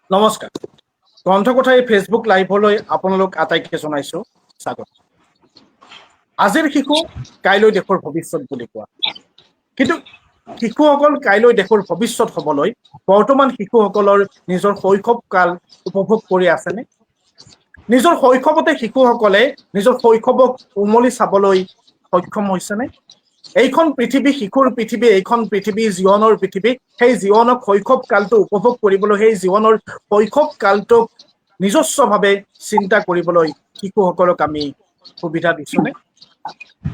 নমস্কাৰ গ্ৰন্থকথাৰ ফেচবুক লাইভলৈ আপোনালোক আটাইকে জনাইছো স্বাগত আজিৰ শিশু কাইলৈ দেশৰ ভৱিষ্যত বুলি কোৱা কিন্তু শিশুসকল কাইলৈ দেশৰ ভৱিষ্যত হ'বলৈ বৰ্তমান শিশুসকলৰ নিজৰ শৈশৱ কাল উপভোগ কৰি আছেনে নিজৰ শৈশৱতে শিশুসকলে নিজৰ শৈশৱক উমলি চাবলৈ সক্ষম হৈছেনে এইখন পৃথিৱী শিশুৰ পৃথিৱী এইখন পৃথিৱী জীৱনৰ পৃথিৱী সেই জীৱনক শৈশৱ কালটো উপভোগ কৰিবলৈ সেই জীৱনৰ শৈশৱ কালটোক নিজস্বভাৱে চিন্তা কৰিবলৈ শিশুসকলক আমি সুবিধা দিছোনে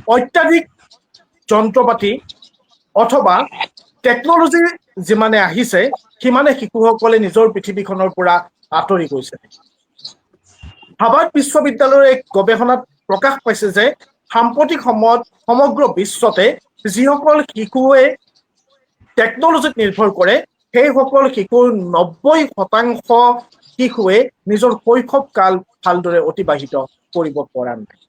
অত্যাধিক যন্ত্ৰপাতি অথবা টেকনলজি যিমানে আহিছে সিমানে শিশুসকলে নিজৰ পৃথিৱীখনৰ পৰা আঁতৰি গৈছে হাৰ্ভাৰ্ড বিশ্ববিদ্যালয়ৰ এক গৱেষণাত প্ৰকাশ পাইছে যে সাম্প্ৰতিক সময়ত সমগ্ৰ বিশ্বতে যিসকল শিশুৱে টেকনলজিত নিৰ্ভৰ কৰে সেইসকল শিশুৰ 90% শিশুৱে নিজৰ শৈশৱ কাল ভালদৰে অতিবাহিত কৰিব পৰা নাই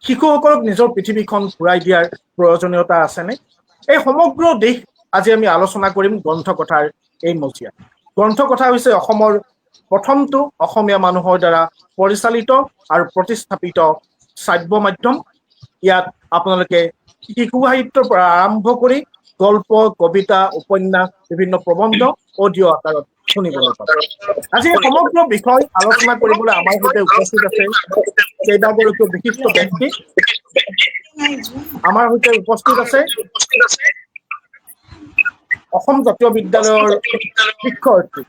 শিশুসকলক নিজৰ পৃথিৱীখন ঘূৰাই দিয়াৰ প্ৰয়োজনীয়তা আছেনে এই সমগ্ৰ দেশ আজি আমি আলোচনা কৰিম গ্ৰন্থকথাৰ এই মজিয়াত গ্ৰন্থকথা হৈছে অসমৰ প্ৰথমটো অসমীয়া মানুহৰ দ্বাৰা পৰিচালিত আৰু প্ৰতিস্থাপিত শ্ৰাব্য মাধ্যম ইয়াত আপোনালোকে শিশু সাহিত্যৰ পৰা আৰম্ভ কৰি গল্প কবিতা উপন্যাস বিভিন্ন প্ৰবন্ধ অডিঅ' আকাৰত শুনিবলৈ পাব আজি সমগ্ৰ বিষয় আলোচনা কৰিবলৈ আমাৰ সৈতে উপস্থিত আছে কেইবাগৰাকীও বিশিষ্ট ব্যক্তি আমাৰ সৈতে উপস্থিত আছে অসম জাতীয় বিদ্যালয়ৰ শিক্ষয়িত্ৰী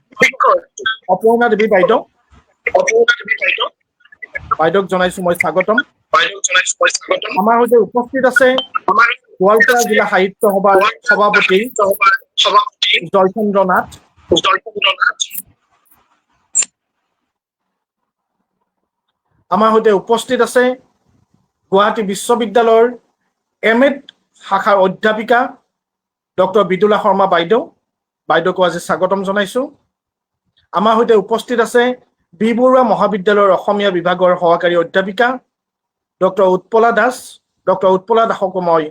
অপৰ্ণা দেৱী বাইদেউ বাইদেউক জনাইছো মই স্বাগতম আমাৰ সৈতে উপস্থিত আছে গোৱালপাৰা জিলা সাহিত্য সভাৰ সভাপতি জয়চন্দ্ৰ নাথ আমাৰ সৈতে উপস্থিত আছে গুৱাহাটী বিশ্ববিদ্যালয়ৰ এম.এড শাখাৰ অধ্যাপিকা ডক্টৰ বিদুলা শৰ্মা বাইদেউ বাইদেউকো আজি স্বাগতম জনাইছো আমাৰ সৈতে উপস্থিত আছে বি বৰুৱা মহাবিদ্যালয়ৰ অসমীয়া বিভাগৰ সহকাৰী অধ্যাপিকা ডক্টৰ উৎপলা দাস ডক্টৰ উৎপলা দাসকো মই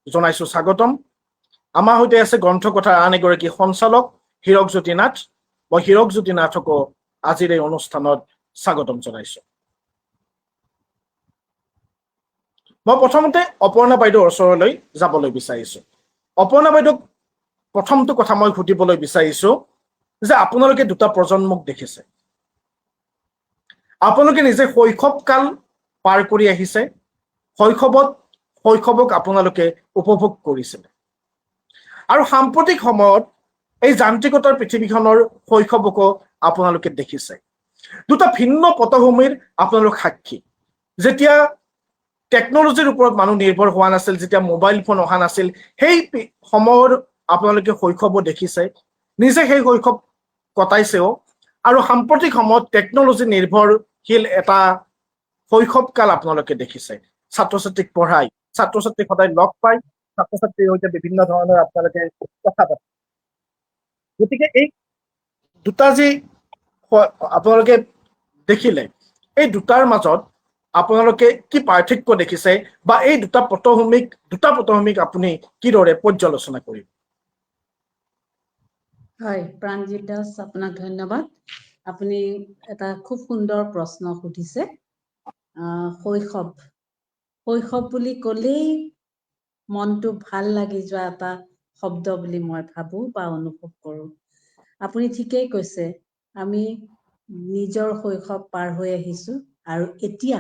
জনাইছো স্বাগতম আমাৰ সৈতে আছে গ্ৰন্থকথাৰ আন এগৰাকী সঞ্চালক হীৰকজ্যোতি নাথ মই হীৰকজ্যোতি নাথকো আজিৰ এই অনুষ্ঠানত স্বাগতম জনাইছো মই প্ৰথমতে অপৰ্ণা বাইদেউৰ ওচৰলৈ যাবলৈ বিচাৰিছো অপৰ্ণা বাইদেউক প্ৰথমটো কথা মই সুধিবলৈ বিচাৰিছো যে আপোনালোকে দুটা প্ৰজন্মক দেখিছে আপোনালোকে নিজে শৈশৱ কাল পাৰ কৰি আহিছে শৈশৱক আপোনালোকে উপভোগ কৰিছিল আৰু সাম্প্ৰতিক সময়ত এই যান্ত্ৰিকতাৰ পৃথিৱীখনৰ শৈশৱকো আপোনালোকে দেখিছে দুটা ভিন্ন পটভূমিৰ আপোনালোক সাক্ষী যেতিয়া টেকনলজিৰ ওপৰত মানুহ নিৰ্ভৰ হোৱা নাছিল যেতিয়া মোবাইল ফোন অহা নাছিল সেই সময়ৰ আপোনালোকে শৈশৱো দেখিছে নিজে সেই শৈশৱ কটাইছেও আৰু সাম্প্ৰতিক সময়ত টেকনলজি নিৰ্ভৰশীল এটা শৈশৱ কাল আপোনালোকে দেখিছে ছাত্ৰ ছাত্ৰীক পঢ়াই ছাত্ৰ ছাত্ৰীক সদায় লগ পাই ছাত্ৰ ছাত্ৰীৰ সৈতে বিভিন্ন ধৰণৰ আপোনালোকে কথা পাতে গতিকে এই দুটা যি আপোনালোকে দেখিলে এই দুটাৰ মাজত আপোনালোকে কি পাৰ্থক্য দেখিছে বা এই দুটা পটভূমিক আপুনি কিদৰে পৰ্যালোচনা কৰিব হয় প্ৰাণজিৎ দাস আপোনাক ধন্যবাদ আপুনি এটা খুব সুন্দৰ প্ৰশ্ন সুধিছে শৈশৱ বুলি ক'লেই মনটো ভাল লাগি যোৱা এটা শব্দ বুলি মই ভাবো বা অনুভৱ কৰো আপুনি ঠিকেই কৈছে আমি নিজৰ শৈশৱ পাৰ হৈ আহিছো আৰু এতিয়া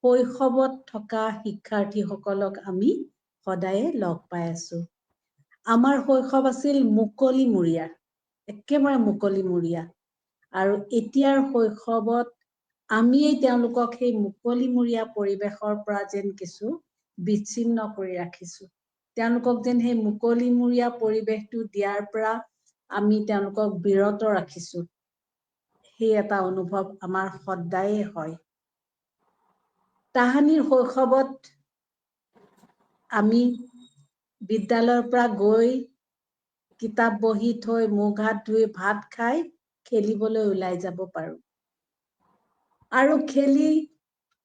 শৈশৱত থকা শিক্ষাৰ্থীসকলক আমি সদায়ে লগ পাই আছো আমাৰ শৈশৱ আছিল মুকলিমূৰীয়া একেবাৰে মুকলিমূৰীয়া আৰু এতিয়াৰ শৈশৱত আমিয়েই তেওঁলোকক সেই মুকলিমূৰীয়া পৰিৱেশৰ পৰা যেন কিছু বিচ্ছিন্ন কৰি ৰাখিছো তেওঁলোকক যেন সেই মুকলিমূৰীয়া পৰিৱেশটো দিয়াৰ পৰা আমি তেওঁলোকক বিৰত ৰাখিছো সেই এটা অনুভৱ আমাৰ সদায়ে হয় তাহানিৰ শৈশৱত আমি বিদ্যালয়ৰ পৰা গৈ কিতাপ বহি থৈ মুখ হাত ধুই ভাত খাই খেলিবলৈ ওলাই যাব পাৰো আৰু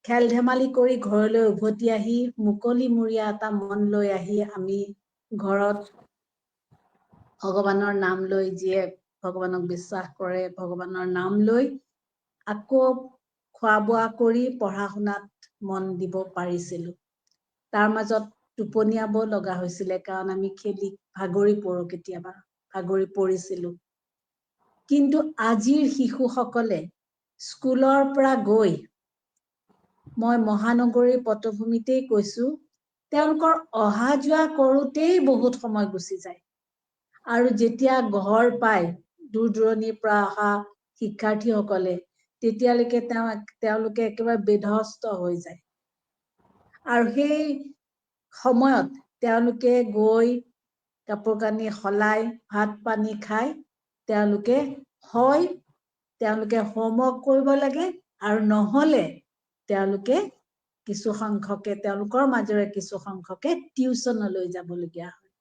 খেল ধেমালি কৰি ঘৰলৈ উভতি আহি মুকলিমূৰীয়া এটা মন লৈ আহি আমি ঘৰত ভগৱানৰ নাম লৈ যিয়ে ভগৱানক বিশ্বাস কৰে, ভগৱানৰ নাম লৈ আকৌ খোৱা বোৱা কৰি পঢ়া শুনাত মন দিব পাৰিছিলোঁ। তাৰ মাজত টোপনিয়াব লগা হৈছিলে, কাৰণ আমি খেলি ভাগৰি পৰো, কেতিয়াবা ভাগৰি পৰিছিলোঁ। কিন্তু আজিৰ শিশুসকলে স্কুলৰ পৰা গৈ, মই মহানগৰীৰ পটভূমিতেই কৈছো, তেওঁলোকৰ অহা যোৱা কৰোঁতেই বহুত সময় গুচি যায়। আৰু যেতিয়া ঘৰ পায় দূৰ দূৰণিৰ পৰা অহা শিক্ষাৰ্থীসকলে, তেতিয়ালৈকে তেওঁলোকে একেবাৰে বিধ্বস্ত হৈ যায়। আৰু সেই সময়ত তেওঁলোকে গৈ কাপোৰ কানি সলাই ভাত পানী খাই তেওঁলোকে হোমৱৰ্ক কৰিব লাগে, আৰু নহলে তেওঁলোকে কিছু সংখ্যকে তেওঁলোকৰ মাজৰে কিছু সংখ্যকে টিউচনলৈ যাবলগীয়া হয়।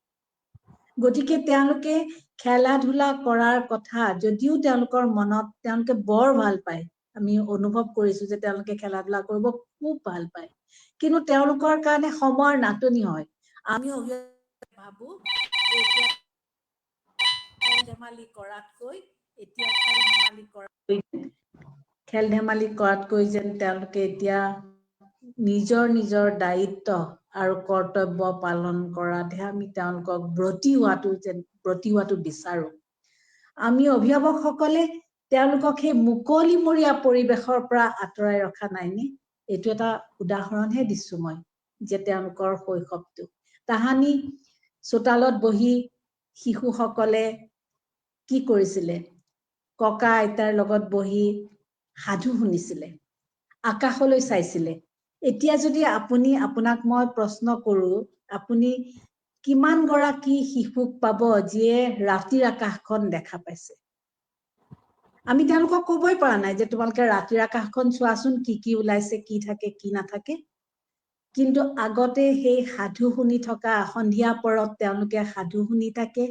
গতিকে তেওঁলোকে খেলা ধূলা কৰাৰ কথা যদিও তেওঁলোকৰ মনত তেওঁলোকে বৰ ভাল পায়, আমি অনুভৱ কৰিছো যে তেওঁলোকে খেলা ধূলা কৰিব খুব ভাল পায়, কিন্তু তেওঁলোকৰ কাৰণে সময়ৰ নাটনি হয়। আমি অভিভাৱক ভাবো যে এতিয়া খেল ধেমালি কৰাতকৈ যেন তেওঁলোকে এতিয়া নিজৰ নিজৰ দায়িত্ব আৰু কৰ্তব্য পালন কৰাতহে আমি তেওঁলোকক ব্ৰতী হোৱাটো বিচাৰো। আমি অভিভাৱকসকলে তেওঁলোকক সেই মুকলিমূৰীয়া পৰিৱেশৰ পৰা আঁতৰাই ৰখা নাইনে? এইটো এটা উদাহৰণহে দিছো মই, যে তেওঁলোকৰ শৈশৱটো তাহানি চোতালত বহি শিশুসকলে কি কৰিছিলে? ককা আইতাৰ লগত বহি সাধু শুনিছিলে, আকাশলৈ চাইছিলে। এতিয়া যদি আপোনাক মই প্ৰশ্ন কৰো, আপুনি কিমান গৰাকী শিশুক পাব যিয়ে ৰাতিৰ আকাশখন দেখা পাইছে? আমি তেওঁলোকক কবই পৰা নাই যে তোমালোকে ৰাতিৰ আকাশখন চোৱাচোন, কি কি ওলাইছে, কি থাকে কি নাথাকে। কিন্তু আগতে সেই সাধু শুনি থকা, সন্ধিয়া পৰত তেওঁলোকে সাধু শুনি থাকে,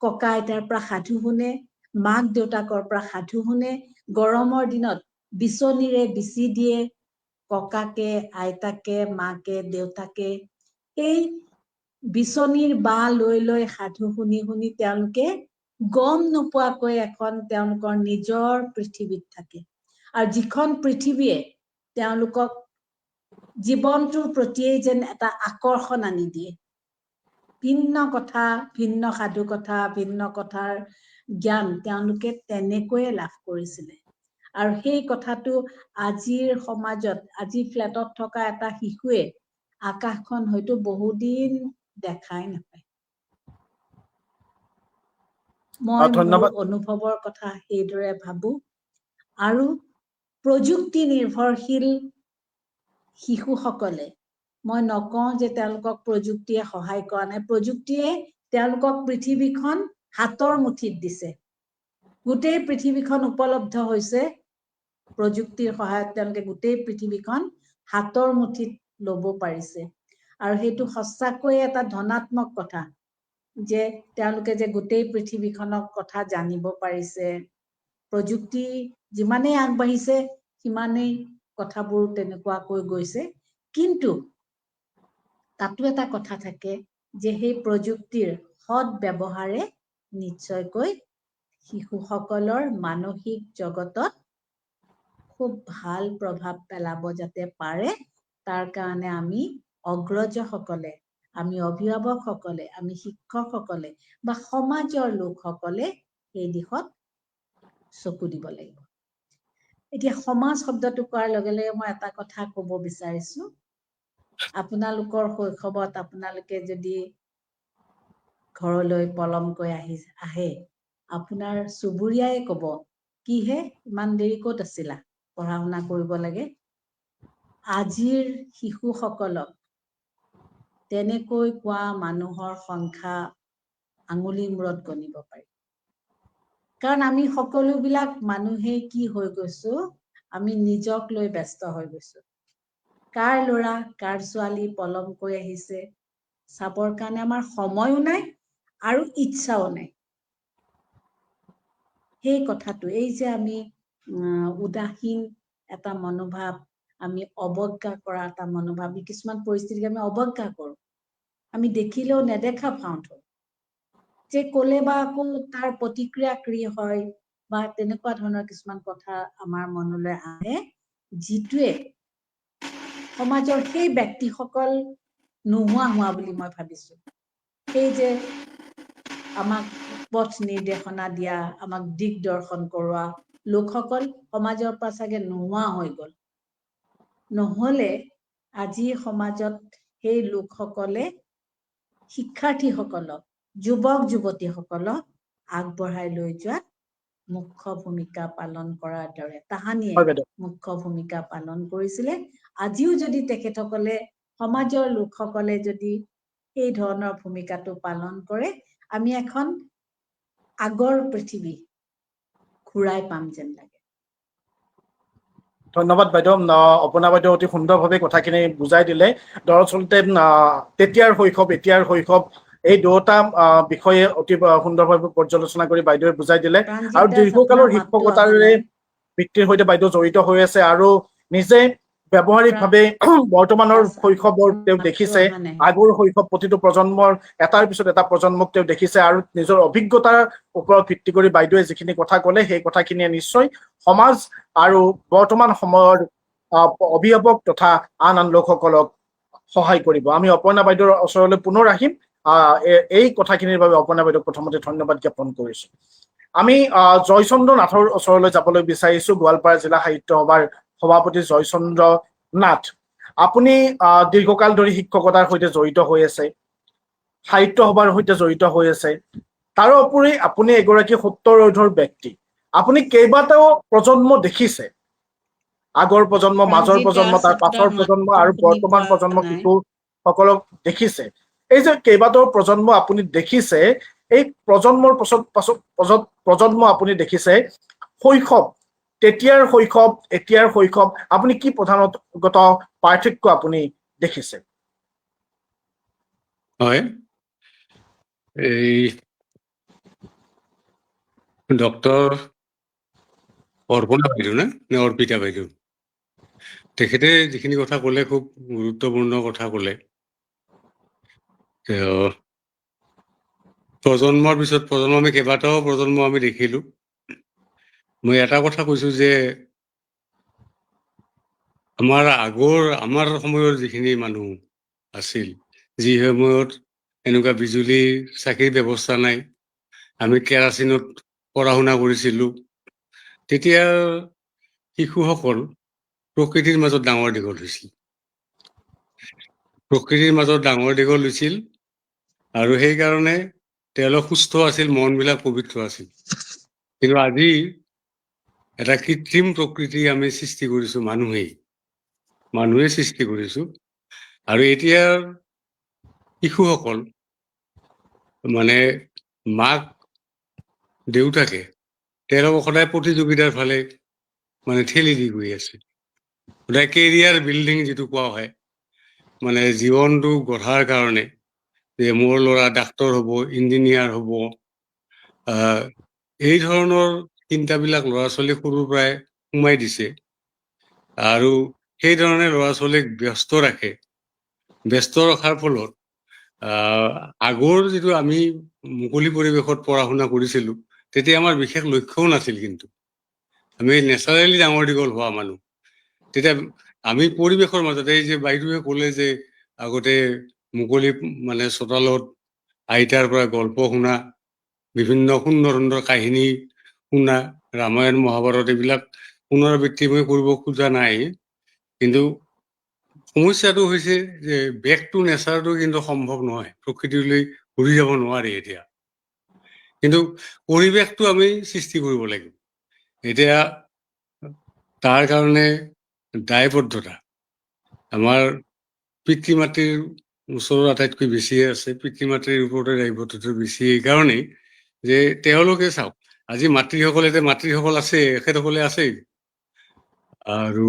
ককা আইতাৰ পৰা সাধু শুনে, মাক দেউতাকৰ পৰা সাধু শুনে, গৰমৰ দিনত বিচনীৰে বিচি দিয়ে ককাকে, আইতাকে, মাকে, দেউতাকে। সেই বিচনীৰ বাহ লৈ লৈ সাধু শুনি শুনি তেওঁলোকে গম নোপোৱাকৈ এখন তেওঁলোকৰ নিজৰ পৃথিৱীত থাকে। আৰু যিখন পৃথিৱীয়ে তেওঁলোকক জীৱনটোৰ প্ৰতিয়েই যেন এটা আকৰ্ষণ আনি দিয়ে। ভিন্ন কথা, ভিন্ন সাধু কথা, ভিন্ন কথাৰ জ্ঞান তেওঁলোকে তেনেকৈয়ে লাভ কৰিছিলে। আৰু সেই কথাটো আজিৰ সমাজত, আজি ফ্লেটত থকা এটা শিশুৱে আকাশখন হয়তো বহুদিন দেখাই নাপায়। মই মোৰ ধন্যবাদ। অনুভৱৰ কথা সেইদৰে ভাবো। আৰু প্ৰযুক্তি নিৰ্ভৰশীল শিশুসকলে, মই নকওঁ যে তেওঁলোকক প্ৰযুক্তিয়ে সহায় কৰা নাই, প্ৰযুক্তিয়ে তেওঁলোকক পৃথিৱীখন হাতৰ মুঠিত দিছে। গোটেই পৃথিৱীখন উপলব্ধ হৈছে, প্ৰযুক্তিৰ সহায়ত তেওঁলোকে গোটেই পৃথিৱীখন হাতৰ মুঠিত লব পাৰিছে। আৰু সেইটো সঁচাকৈয়ে এটা ধনাত্মক কথা, যে তেওঁলোকে যে গোটেই পৃথিৱীখনৰ কথা জানিব পাৰিছে। প্ৰযুক্তি যিমানেই আগবাঢ়িছে সিমানেই কথাবোৰ তেনেকুৱাকৈ গৈছে। কিন্তু তাতো এটা কথা থাকে, যে সেই প্ৰযুক্তিৰ সৎ ব্যৱহাৰে নিশ্চয়কৈ শিশুসকলৰ মানসিক জগতত খুব ভাল প্ৰভাৱ পেলাব যাতে পাৰে, তাৰ কাৰণে আমি অগ্ৰজসকলে, আমি অভিভাৱকসকলে, আমি শিক্ষকসকলে বা সমাজৰ লোকসকলে এই দিশত চকু দিব লাগিব। এতিয়া সমাজ শব্দটো কোৱাৰ লগে লগে মই এটা কথা কব বিচাৰিছো। আপোনালোকৰ শৈশৱত আপোনালোকে যদি ঘৰলৈ পলমকৈ আহে, আপোনাৰ চুবুৰীয়াই কব, কিহে ইমান দেৰি ক'ত আছিলা? পঢ়া শুনা কৰিব লাগে। আজিৰ শিশুসকলক তেনেকৈ কোৱা মানুহৰ সংখ্যা আঙুলিৰ মূৰত গণিব পাৰি। কাৰণ আমি সকলোবিলাক মানুহেই কি হৈ গৈছো, আমি নিজক লৈ ব্যস্ত হৈ গৈছো। কাৰ ল'ৰা, কাৰ ছোৱালী পলমকৈ আহিছে চাবৰ কাৰণে আমাৰ সময়ো নাই আৰু ইচ্ছাও নাই। সেই কথাটো, এই যে আমি উদাসীন এটা মনোভাৱ, আমি অৱজ্ঞা কৰা এটা মনোভাৱ, কিছুমান পৰিস্থিতিক আমি অৱজ্ঞা কৰো, আমি দেখিলেও নেদেখা ভাও ধৰো। যে ক'লে বা আকৌ তাৰ প্ৰতিক্ৰিয়া কি হয় বা তেনেকুৱা ধৰণৰ কিছুমান কথা আমাৰ মনলৈ আহে, যিটোৱে সমাজৰ সেই ব্যক্তিসকল নোহোৱা হোৱা বুলি মই ভাবিছো। সেই যে আমাক পথ নিৰ্দেশনা দিয়া, আমাক দিগদৰ্শন কৰোৱা লোকসকল সমাজৰ পৰা চাগে নোহোৱা হৈ গ'ল। নহলে আজি সমাজত সেই লোকসকলে শিক্ষাৰ্থীসকলক, যুৱক যুৱতীসকলক আগবঢ়াই লৈ যোৱাত মুখ্য ভূমিকা পালন কৰাৰ দৰে তাহানিয়ে হয় বাইদেউ। মুখ্য ভূমিকা পালন কৰিছিলে। আজিও যদি তেখেতসকলে, সমাজৰ লোকসকলে যদি এই ধৰণৰ ভূমিকাটো পালন কৰে, আমি এখন আগৰ পৃথিৱী ঘূৰাই পাম যেন লাগে। ধন্যবাদ বাইদেউ। অপৰ্ণা বাইদেউ অতি সুন্দৰভাৱে কথাখিনি বুজাই দিলে। দৰাচলতে তেতিয়াৰ শৈশৱ, এতিয়াৰ শৈশৱ, এই দুয়োটা বিষয়ে অতি সুন্দৰভাৱে পৰ্যালোচনা কৰি বাইদেৱে বুজাই দিলে। প্ৰাণজিৎ আৰু দাস, দীৰ্ঘকালৰ আপোনাৰ মাতটো অহা শিক্ষকতাৰে নাই। বৃত্তিৰ সৈতে বাইদেউ জড়িত হৈ আছে আৰু নিজে ব্যৱহাৰিকভাৱে বৰ্তমানৰ দাস, শৈশৱৰ আপোনাৰ তেওঁ মাতটো দেখিছে, অহা নাই। আগৰ শৈশৱ প্ৰতিটো প্ৰজন্মৰ এটাৰ পিছত এটা প্ৰজন্মক তেওঁ দেখিছে, আৰু নিজৰ অভিজ্ঞতাৰ ওপৰত ভিত্তি কৰি বাইদেৱে যিখিনি কথা ক'লে সেই কথাখিনিয়ে নিশ্চয় সমাজ আৰু বৰ্তমান সময়ৰ অভিভাৱক তথা আন আন লোকসকলক সহায় কৰিব। আমি অপৰ্ণা বাইদেউৰ ওচৰলৈ পুনৰ আহিম। এই কথাখিনিৰ বাবে অপৰ্ণা বাইদেউক প্ৰথমতে ধন্যবাদ জ্ঞাপন কৰিছো। আমি জয়চন্দ্ৰ নাথৰ ওচৰলৈ যাবলৈ বিচাৰিছো, গোৱালপাৰা জিলা সাহিত্য সভাৰ সভাপতি জয়চন্দ্ৰ নাথ। আপুনি দীৰ্ঘকাল ধৰি শিক্ষকতাৰ সৈতে জড়িত হৈ আছে, সাহিত্য সভাৰ সৈতে জড়িত হৈ আছে। তাৰোপৰি আপুনি এগৰাকী সত্তৰধৰ ব্যক্তি। আপুনি কেইবাটাও প্ৰজন্ম দেখিছে, আগৰ প্ৰজন্ম, মাজৰ প্ৰাণজিৎ প্ৰজন্ম, দাস, তাৰ পাছৰ আপোনাৰ প্ৰজন্ম মাতটো আৰু শুনি বৰ্তমান পোৱা প্ৰজন্ম নাই। শিশুসকলক দেখিছে। এই যে কেইবাটাও প্ৰজন্ম আপুনি দেখিছে, এই প্ৰজন্মৰ প্ৰজন্ম আপুনি দেখিছে, শৈশৱ, তেতিয়াৰ শৈশৱ, এতিয়াৰ শৈশৱ, আপুনি কি প্ৰধানগত পাৰ্থক্য আপুনি দেখিছে? হয়, এই ডক্টৰ অৰ্পণা বাইদেউ নে অৰ্পিতা বাইদেউ, তেখেতে যিখিনি কথা ক'লে খুব গুৰুত্বপূৰ্ণ কথা ক'লে। প্ৰজন্মৰ পিছত প্ৰজন্ম, আমি কেইবাটাও প্ৰজন্ম আমি দেখিলো। মই এটা কথা কৈছো যে আমাৰ সময়ৰ যিখিনি মানুহ আছিল, যি সময়ত এনেকুৱা বিজুলী চাকিৰ ব্যৱস্থা নাই, আমি কেৰাচিনত পঢ়া শুনা কৰিছিলো, তেতিয়া শিশুসকল প্ৰকৃতিৰ মাজত ডাঙৰ দীঘল হৈছিল। প্ৰকৃতিৰ মাজত ডাঙৰ দীঘল হৈছিল আৰু সেইকাৰণে তেওঁলোক সুস্থ আছিল, মনবিলাক পবিত্ৰ আছিল। কিন্তু আজি এটা কৃত্ৰিম প্ৰকৃতি আমি সৃষ্টি কৰিছো, মানুহে সৃষ্টি কৰিছো। আৰু এতিয়া শিশুসকল, মানে মাক দেউতাকে তেওঁলোকক সদায় প্ৰতিযোগিতাৰ ফালে মানে ঠেলি দি গৈ আছে। সদায় কেৰিয়াৰ বিল্ডিং যিটো কোৱা হয়, মানে জীৱনটো গঢ়াৰ কাৰণে যে মোৰ ল'ৰা ডাক্তৰ হ'ব, ইঞ্জিনিয়াৰ হ'ব, এই ধৰণৰ চিন্তাবিলাক ল'ৰা ছোৱালীক সৰুৰ পৰাই সোমাই দিছে। আৰু সেইধৰণে ল'ৰা ছোৱালীক ব্যস্ত ৰাখে। ব্যস্ত ৰখাৰ ফলত আগৰ যিটো আমি মুকলি পৰিৱেশত পঢ়া শুনা কৰিছিলো, তেতিয়া আমাৰ বিশেষ লক্ষ্যও নাছিল। কিন্তু আমি নেচাৰেলি ডাঙৰ দীঘল হোৱা মানুহ। তেতিয়া আমি পৰিৱেশৰ মাজতে, এই যে বাইদেৱে ক'লে যে আগতে মুকলি মানে চোতালত আইতাৰ পৰা গল্প শুনা, বিভিন্ন সুন্দৰ সুন্দৰ কাহিনী শুনা, ৰামায়ণ মহাভাৰত এইবিলাক পুনৰাবৃত্তি মই কৰিব খোজা নাই। কিন্তু সমস্যাটো হৈছে যে বেক টু নেচাৰটো কিন্তু সম্ভৱ নহয়, প্ৰকৃতিলৈ ঘূৰি যাব নোৱাৰি এতিয়া। কিন্তু পৰিৱেশটো আমি সৃষ্টি কৰিব লাগিব। এতিয়া তাৰ কাৰণে দায়বদ্ধতা আমাৰ পিতৃ মাতৃৰ ওচৰৰ আটাইতকৈ বেছিয়ে আছে। পিতৃ মাতৃৰ ওপৰতে দায়বদ্ধতা বেছি, এইকাৰণেই যে তেওঁলোকে চাওক, আজি মাতৃসকল আছে, এখেতসকলে আছেই, আৰু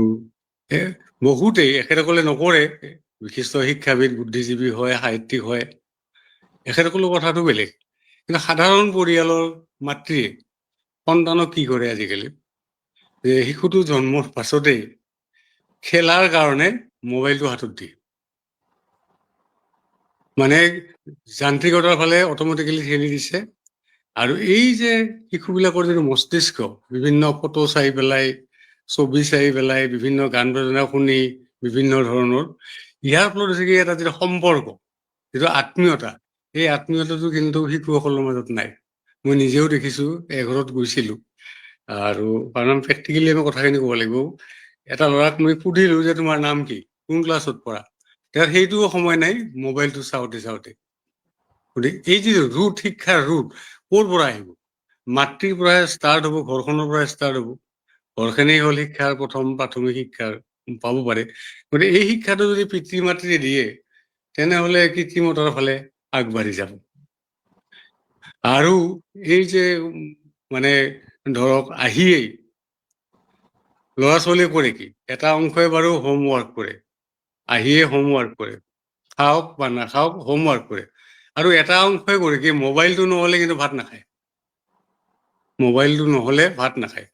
বহুতেই এখেতসকলে নকৰে, বিশিষ্ট শিক্ষাবিদ, বুদ্ধিজীৱী হয়, সাহিত্যিক হয়, এখেতসকলৰ কথাটো বেলেগ। কিন্তু সাধাৰণ পৰিয়ালৰ মাতৃয়ে সন্তানক কি কৰে আজিকালি, যে শিশুটো জন্মৰ পাছতেই খেলাৰ কাৰণে মোবাইলটো হাতত দিয়ে। মানে যান্ত্ৰিকতাৰ ফালে অট'মেটিকেলি ঠেলি দিছে। আৰু এই যে শিশুবিলাকৰ যিটো মস্তিষ্ক বিভিন্ন ফটো চাই পেলাই, ছবি চাই পেলাই, বিভিন্ন গান বাজনা শুনি, বিভিন্ন ধৰণৰ, ইয়াৰ ফলত হৈছে কি এটা যিটো সম্পৰ্ক, যিটো আত্মীয়তা, এই আত্মীয়তাটো কিন্তু শিশুসকলৰ মাজত নাই। মই নিজেও দেখিছো, এঘৰত গৈছিলো, আৰু কাৰণ প্ৰেক্টিকেলি আমি কথাখিনি ক'ব লাগিব। এটা ল'ৰাক মই সুধিলো যে তোমাৰ নাম কি, কোন ক্লাছত পঢ়া, তাৰ সেইটোও সময় নাই, মোবাইলটো চাওঁতে চাওঁতে। গতিকে এই যিটো ৰুট, শিক্ষাৰ ৰুট ক'ৰ পৰা আহিব? মাতৃৰ পৰাই ষ্টাৰ্ট হ'ব, ঘৰখনৰ পৰাই ষ্টাৰ্ট হ'ব। ঘৰখনেই হ'ল শিক্ষাৰ প্ৰথম প্ৰাথমিক শিক্ষাৰ পাব পাৰে। গতিকে এই শিক্ষাটো যদি পিতৃ মাতৃয়ে দিয়ে, তেনেহ'লে কৃত্ৰিমতাৰ ফালে আগবাঢ়ি যাব। আৰু এই যে মানে ধৰক আহিয়েই ল'ৰা ছোৱালীয়ে কৰে কি, এটা অংশই বাৰু হোমৱৰ্ক কৰে, আহিয়ে হোমৱৰ্ক কৰে, খাওক বা নাখাওক হোমৱৰ্ক কৰে। আৰু এটা অংশই কৰে কি, মোবাইলটো নহ'লে কিন্তু ভাত নাখায়, মোবাইলটো নহ'লে ভাত নাখায়।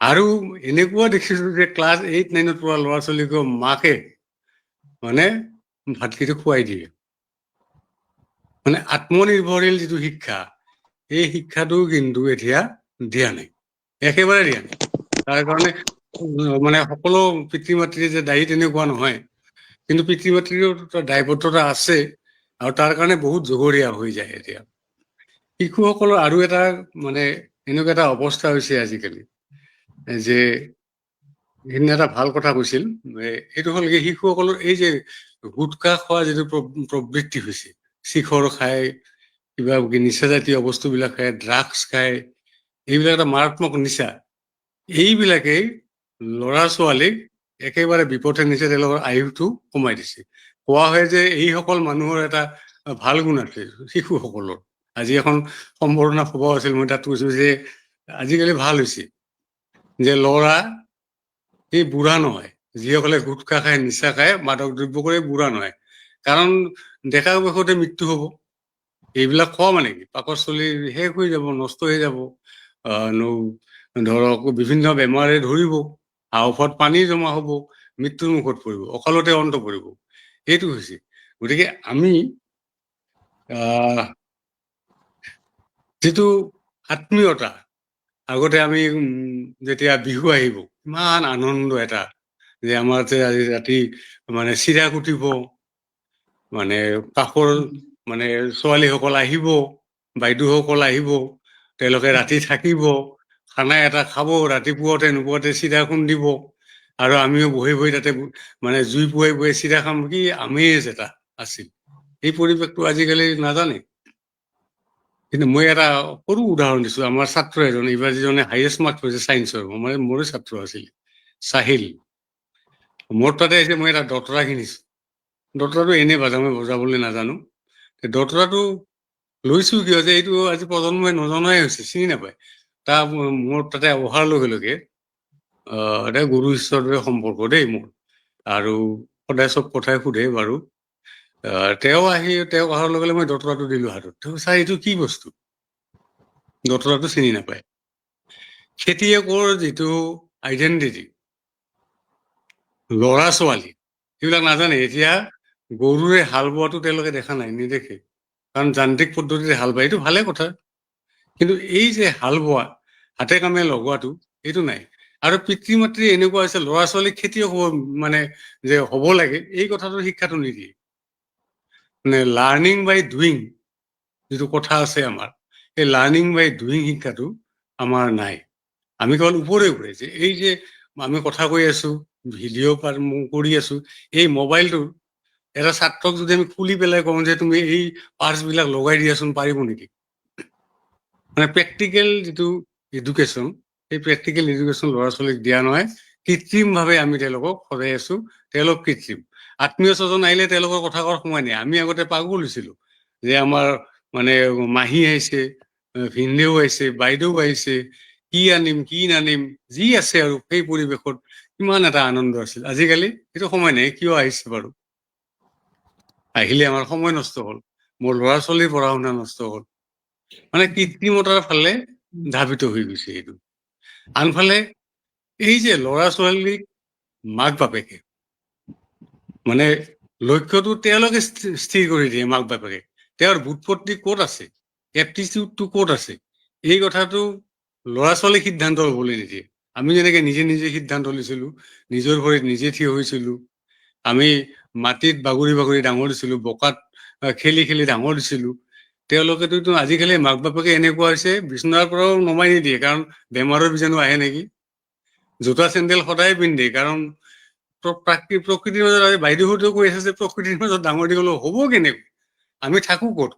আৰু এনেকুৱা দেখিছো যে ক্লাছ 8-9ত পঢ়া ল'ৰা ছোৱালীকো মাকে মানে ভাতকেইটা খুৱাই দিয়ে। মানে আত্মনিৰ্ভৰশীল যিটো শিক্ষা, এই শিক্ষাটো কিন্তু এতিয়া দিয়া নাই, একেবাৰে দিয়া নাই। তাৰ কাৰণে মানে সকলো পিতৃ মাতৃ যে দায়ী তেনেকুৱা নহয়, কিন্তু পিতৃ মাতৃৰো দায়বদ্ধতা আছে, আৰু তাৰ কাৰণে বহুত জগৰীয়া হৈ যায় এতিয়া। শিশুসকলৰ আৰু এটা মানে এনেকুৱা এটা অৱস্থা হৈছে আজিকালি, যে সেইদিনা এটা ভাল কথা কৈছিল, এইটো হ'ল কি, শিশুসকলৰ এই যে গুটখা খোৱা যিটো প্ৰবৃত্তি হৈছে, শিখৰ খায়, কিবা নিচাজাতীয় বস্তুবিলাক খায়, ড্ৰাগছ খায়, এইবিলাক এটা মাৰাত্মক নিচা। এইবিলাকেই ল'ৰা ছোৱালীক একেবাৰে বিপথে নিছে, তেওঁলোকৰ আয়ুসটো কমাই দিছে। কোৱা হয় যে এইসকল মানুহৰ এটা ভাল গুণ আছে শিশুসকলৰ। আজি এখন সম্বৰ্ধনা সভা আছিল, মই তাত কৈছো যে আজিকালি ভাল হৈছে যে ল'ৰা এই বুঢ়া নহয়, যিসকলে গুটখা খায়, নিচা খায়, মাদক দ্ৰব্য কৰে, বুঢ়া নহয়। কাৰণ ডেকা বয়সতে মৃত্যু হ'ব। এইবিলাক খোৱা মানে কি, পাকস্থলী শেষ হৈ যাব, নষ্ট হৈ যাব, ধৰক বিভিন্ন বেমাৰে ধৰিব, হাওফাওত পানী জমা হ'ব, মৃত্যুৰ মুখত পৰিব, অকালতে অন্ত পৰিব। এইটো হৈছে। গতিকে আমি যিটো আত্মীয়তা, আগতে আমি যেতিয়া বিহু আহিব, ইমান আনন্দ এটা, যে আমাৰ আজি ৰাতি মানে চিৰা কুটিব, মানে কাষৰ মানে ছোৱালীসকল আহিব, বাইদেউসকল আহিব, তেওঁলোকে ৰাতি থাকিব, খানা এটা খাব, ৰাতিপুৱাতে নোপোৱাতে চিৰা খুন্দিব, আৰু আমিও বহি বহি তাতে মানে জুই পুৱাই পুৱাই চিৰা খাম, কি আমেজ এটা আছিল। এই পৰিৱেশটো আজিকালি নাজানে। কিন্তু মই এটা সৰু উদাহৰণ দিছো, আমাৰ ছাত্ৰ এজন, এইবাৰ যিজনে হাইয়েষ্ট মাৰ্ক পাইছে ছায়েন্সৰ, মানে মোৰে ছাত্ৰ আছিল, চাহিল। মোৰ তাতে আহিছে, মই এটা দতৰা কিনিছো। দতৰাটো এনেই মই বজাবলৈ নাজানো। দতৰাটো লৈছো কিয়, যে এইটো আজি প্ৰজন্মই নজনাই হৈছে, চিনি নাপায়। তাৰ মোৰ তাতে অহাৰ লগে লগে এটা গুৰু ঈশ্বৰৰ দৰে সম্পৰ্ক দেই মোৰ, আৰু সদায় চব কথাই সোধে বাৰু। তেওঁ অহাৰ লগে লগে মই দতৰাটো দিলো হাতত। তেওঁ চাই এইটো কি বস্তু, দতৰাটো চিনি নাপায়। খেতিয়কৰ যিটো আইডেণ্টিটি, ল'ৰা ছোৱালী সেইবিলাক নাজানে। এতিয়া গৰুৰে হাল বোৱাটো তেওঁলোকে দেখা নাই, নেদেখে, কাৰণ যান্ত্ৰিক পদ্ধতিৰে হাল বায়, এইটো ভালে কথা। কিন্তু এই যে হাল বোৱা, হাতে কামে লগোৱাটো, এইটো নাই। আৰু পিতৃ মাতৃ এনেকুৱা হৈছে, ল'ৰা ছোৱালীক খেতিয়ক মানে যে হ'ব লাগে, এই কথাটোৰ শিক্ষাটো নিদিয়ে। মানে লাৰ্ণিং বাই ডুইং যিটো কথা আছে আমাৰ, এই লাৰ্ণিং বাই ডুইং শিক্ষাটো আমাৰ নাই। আমি কেৱল ওপৰে ওপৰে যে এই যে আমি কথা কৈ আছো, ভিডিঅ' কৰি আছো, এই মোবাইলটো এটা ছাত্ৰক যদি আমি খুলি পেলাই কওঁ যে তুমি এই পাৰ্টছবিলাক লগাই দিয়াচোন, পাৰিব নেকি? মানে প্ৰেক্টিকেল যিটো এডুকেশ্যন, সেই প্ৰেক্টিকেল এডুকেশ্যন ল'ৰা ছোৱালীক দিয়া নহয়, কৃত্ৰিমভাৱে আমি তেওঁলোকক সজাই আছো। তেওঁলোক কৃত্ৰিম। আত্মীয় স্বজন আহিলে তেওঁলোকৰ কথা কোৱাৰ সময় নাই। আমি আগতে পাগল হৈছিলো যে আমাৰ মানে মাহী আহিছে, ভিনদেউ আহিছে, বাইদেউ আহিছে, কি আনিম কি নানিম, যি আছে আৰু সেই পৰিৱেশত কিমান এটা আনন্দ আছিল। আজিকালি সেইটো সময় নাই। কিয় আহিছে বাৰু? আহিলে আমাৰ সময় নষ্ট হ'ল, মোৰ ল'ৰা ছোৱালীৰ পঢ়া শুনা নষ্ট হ'ল। মানে কৃত্ৰিমতাৰ ফালে ধাবিত হৈ গৈছে এইটো। আনফালে এই যে ল'ৰা ছোৱালীক মাক বাপেকে মানে লক্ষ্যটো তেওঁলোকে স্থিৰ কৰি দিয়ে, মাক বাপেকে। তেওঁৰ বুৎপত্তি ক'ত আছে, এপ্টিচিউডটো ক'ত আছে, এই কথাটো ল'ৰা ছোৱালীক সিদ্ধান্ত ল'বলৈ নিদিয়ে। আমি যেনেকে নিজে নিজে সিদ্ধান্ত লৈছিলো, নিজৰ ভৰিত নিজে থিয় হৈছিলো, আমি মাটিত বাগৰি বাগৰি ডাঙৰ দিছিলো, বোকাত খেলি খেলি ডাঙৰ দিছিলো, তেওঁলোকেতো আজিকালি মাক বাপেকে এনেকুৱা হৈছে বিচনাৰ পৰাও নমাই নিদিয়ে, কাৰণ বেমাৰৰ বীজাণু আহে নেকি। জোতা চেণ্ডেল সদায় পিন্ধে, কাৰণ প্ৰকৃতিৰ মাজত আজি বাইদেউহঁতেও কৈ আছে যে প্ৰকৃতিৰ মাজত ডাঙৰ দীঘল হ'ব কেনেকৈ, আমি থাকো ক'ত,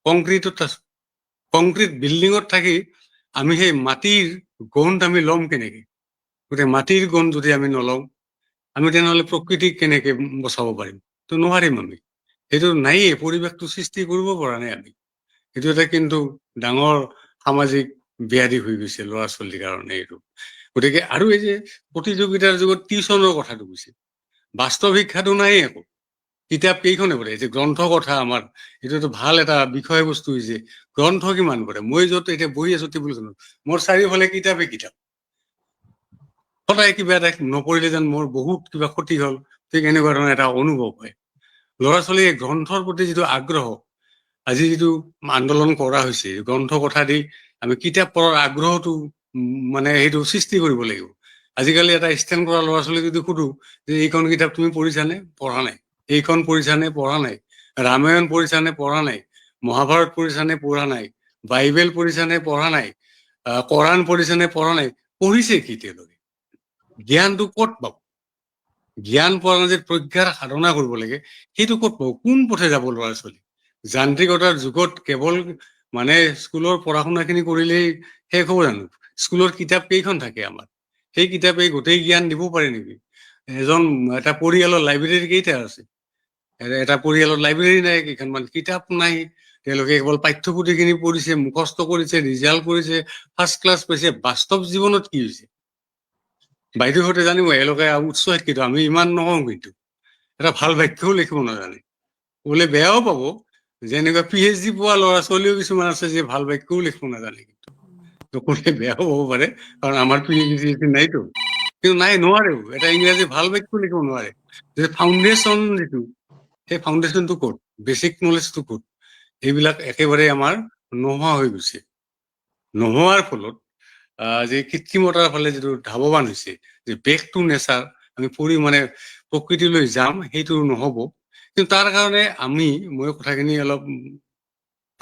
কংক্ৰিটত আছো, কংক্ৰিট বিল্ডিঙত থাকি আমি সেই মাটিৰ গোন্ধ আমি ল'ম কেনেকে। গতিকে মাটিৰ গোন্ধ যদি আমি নলওঁ, আমি তেনেহ'লে প্ৰকৃতিক কেনেকে বচাব পাৰিম? তো নোৱাৰিম আমি। সেইটো নায়েই, পৰিৱেশটো সৃষ্টি কৰিব পৰা নাই আমি। এইটো এটা কিন্তু ডাঙৰ সামাজিক ব্যাধি হৈ গৈছে ল'ৰা ছোৱালীৰ কাৰণে এইটো। গতিকে আৰু এই যে প্ৰতিযোগিতাৰ যুগত টিউচনৰ কথাটো কৈছে, বাস্তৱ শিক্ষাটো নাই একো। কিতাপ কেইখনে পঢ়ে, যে গ্ৰন্থ কথা আমাৰ এইটো ভাল এটা বিষয়বস্তু হৈছে। গ্ৰন্থ কিমান পঢ়ে? মই য'ত এতিয়া বহি আছো টেবুলখনত, মোৰ চাৰিওফালে কিতাপে কিতাপ, সদায় কিবা এটা নপঢ়িলে যেন মোৰ বহুত কিবা ক্ষতি হ'ল, ঠিক এনেকুৱা ধৰণৰ এটা অনুভৱ হয়। ল'ৰা ছোৱালীয়ে গ্ৰন্থৰ প্ৰতি যিটো আগ্ৰহ, আজি যিটো আন্দোলন কৰা হৈছে গ্ৰন্থ কথা দি, আমি কিতাপ পঢ়াৰ আগ্ৰহটো মানে সেইটো সৃষ্টি কৰিব লাগিব। আজিকালি এটা ষ্টেণ্ড কৰা ল'ৰা ছোৱালীক যদি সুধো যে এইখন কিতাপ তুমি পঢ়িছানে? পঢ়া নাই। এইখন পঢ়িছানে? পঢ়া নাই। ৰামায়ণ পঢ়িছানে? পঢ়া নাই। মহাভাৰত পঢ়িছানে? পঢ়া নাই। বাইবেল পঢ়িছানে? পঢ়া নাই। কোৰাণ পঢ়িছানে? পঢ়া নাই। পঢ়িছে কি তেওঁলোকে? জ্ঞানটো ক'ত পাব? জ্ঞান পোৱাৰ যে প্ৰজ্ঞাৰ সাধনা কৰিব লাগে, সেইটো ক'ত পাব? কোন পথে যাব ল'ৰা ছোৱালী? যান্ত্ৰিকতাৰ যুগত কেৱল মানে স্কুলৰ পঢ়া শুনাখিনি কৰিলেই শেষ হ'ব জানো? স্কুলৰ কিতাপ কেইখন থাকে আমাৰ? সেই কিতাপে গোটেই জ্ঞান দিব পাৰে নেকি? এটা পৰিয়ালৰ লাইব্ৰেৰী কেইটা আছে? এটা পৰিয়ালৰ লাইব্ৰেৰী নাই, কেইখনমান কিতাপ নাই। তেওঁলোকে কেৱল পাঠ্যপুথিখিনি পঢ়িছে, মুখস্থ কৰিছে, ৰিজাল্ট কৰিছে, ফাৰ্ষ্ট ক্লাছ পাইছে। বাস্তৱ জীৱনত কি হৈছে? বাইদেউহঁতে জানিব, এওঁলোকে উচ্চ শিক্ষিত, আমি ইমান নহওঁ। কিন্তু এটা ভাল বাক্যও লিখিব নাজানে, বোলে বেয়াও পাব। যেনেকুৱা PhD পোৱা ল'ৰা ছোৱালীও কিছুমান আছে যে ভাল বাক্যও লিখিব নাজানে, কিন্তু ক'লে বেয়াও হ'ব পাৰে, কাৰণ আমাৰ PhD নাইতো। কিন্তু নাই, নোৱাৰেও। এটা ইংৰাজী ভাল বাক্য লিখিব নোৱাৰে। যে ফাউণ্ডেশ্যন যিটো, সেই ফাউণ্ডেশ্যনটো ক'ত? বেচিক নলেজটো ক'ত? এইবিলাক একেবাৰে আমাৰ নোহোৱা হৈ গৈছে। নোহোৱাৰ ফলত যে কৃত্ৰিমতাৰ ফালে যিটো ধাৱবান হৈছে, যে বেক টু নেচাৰ, আমি মানে প্ৰকৃতিলৈ যাম, সেইটো নহ'ব। কিন্তু তাৰ কাৰণে মই কথাখিনি অলপ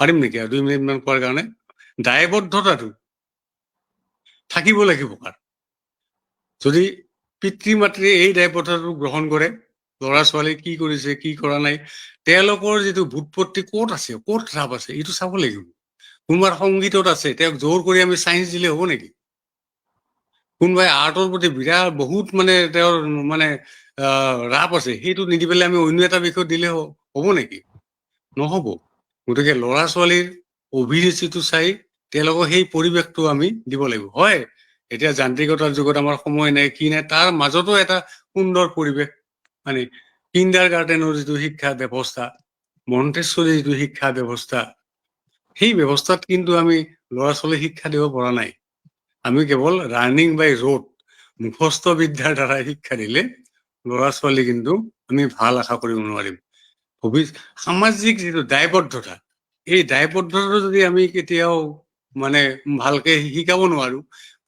পাৰিম নেকি আৰু 2 মিনিট মান কোৱাৰ কাৰণে? দায়বদ্ধতাটো থাকিব লাগিব। যদি পিতৃ মাতৃয়ে এই দায়বদ্ধতাটো গ্ৰহণ কৰে, ল'ৰা ছোৱালী কি কৰিছে কি কৰা নাই, তেওঁলোকৰ যিটো বুৎপত্তি ক'ত আছে, ক'ত ৰাপ আছে, এইটো চাব লাগিব। কোনোবাৰ সংগীতত আছে, তেওঁক জোৰ কৰি আমি চাইন্স দিলে হ'ব নেকি? কোনোবাই আৰ্টৰ প্ৰতি বিৰাট বহুত মানে তেওঁৰ মানে ৰাপ আছে, সেইটো নিদি পেলাই আমি অন্য এটা বিষয় দিলে হ'ব নেকি? নহ'ব। গতিকে ল'ৰা ছোৱালীৰ অভিৰুচিটো চাই তেওঁলোকক সেই পৰিৱেশটো আমি দিব লাগিব। হয়, এতিয়া যান্ত্ৰিকতাৰ যুগত আমাৰ সময় নাই, কি নাই, তাৰ মাজতো এটা সুন্দৰ পৰিৱেশ, মানে কিণ্ডাৰ গাৰ্ডেনৰ যিটো শিক্ষা ব্যৱস্থা, মন্টেশ্বৰী যিটো শিক্ষা ব্যৱস্থা, সেই ব্যৱস্থাত কিন্তু আমি ল'ৰা ছোৱালীক শিক্ষা দিব পৰা নাই। আমি কেৱল লাৰ্ণিং বাই ৰোড, মুখস্থ বিদ্যাৰ দ্বাৰা শিক্ষা দিলে ল'ৰা ছোৱালী কিন্তু আমি ভাল আশা কৰিব নোৱাৰিম। সামাজিক যিটো দায়বদ্ধতা, এই দায়বদ্ধতাটো যদি আমি কেতিয়াও মানে ভালকে শিকাব নোৱাৰো,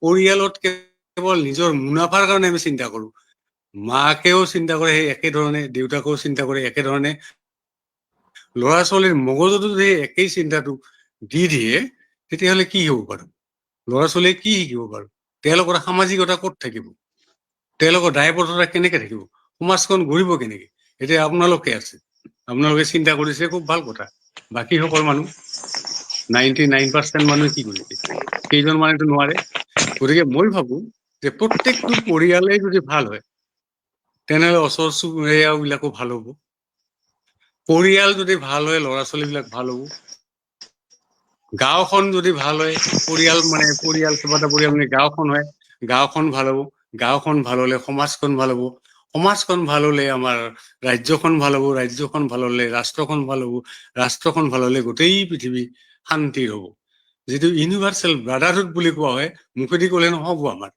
পৰিয়ালত কেৱল নিজৰ মুনাফাৰ কাৰণে আমি চিন্তা কৰো, মাকেও চিন্তা কৰে সেই একেধৰণে, দেউতাকেও চিন্তা কৰে একেধৰণে, ল'ৰা ছোৱালীৰ মগজুতো যদি একেই চিন্তাটো দি দিয়ে, তেতিয়াহ'লে কি হ'ব বাৰু? ল'ৰা ছোৱালীয়ে কি শিকিব বাৰু? তেওঁলোকৰ সামাজিকতা ক'ত থাকিব? তেওঁলোকৰ দায়বদ্ধতা কেনেকে থাকিব? সমাজখন গঢ়িব কেনেকে? এতিয়া আপোনালোকে আছে, আপোনালোকে চিন্তা কৰিছে, খুব ভাল কথা। বাকী সকল মানুহ 99% মানুহে কি কৰিছে? কেইজন মানুহেতো নোৱাৰে। গতিকে মই ভাবো যে প্ৰত্যেকটো পৰিয়ালেই যদি ভাল হয়, তেনেহ'লে ওচৰ চুবুৰীয়া বিলাকো ভাল হ'ব। পৰিয়াল যদি ভাল হয়, ল'ৰা ছোৱালী বিলাক ভাল হ'ব। গাঁওখন যদি ভাল হয়, পৰিয়াল কেইবাটা পৰিয়াল মানে গাঁওখন হয়, গাঁওখন ভাল হ'ব। গাঁওখন ভাল হলে সমাজখন ভাল হ'ব। সমাজখন ভাল হলে আমাৰ ৰাজ্যখন ভাল হ'ব। ৰাজ্যখন ভাল হলে ৰাষ্ট্ৰখন ভাল হ'ব। ৰাষ্ট্ৰখন ভাল হলে গোটেই পৃথিৱী শান্তিৰ হ'ব। যিটো ইউনিভাৰ্চেল ব্ৰাদাৰহুড বুলি কোৱা হয়, মুখেদি ক'লে নহ'ব। আমাৰ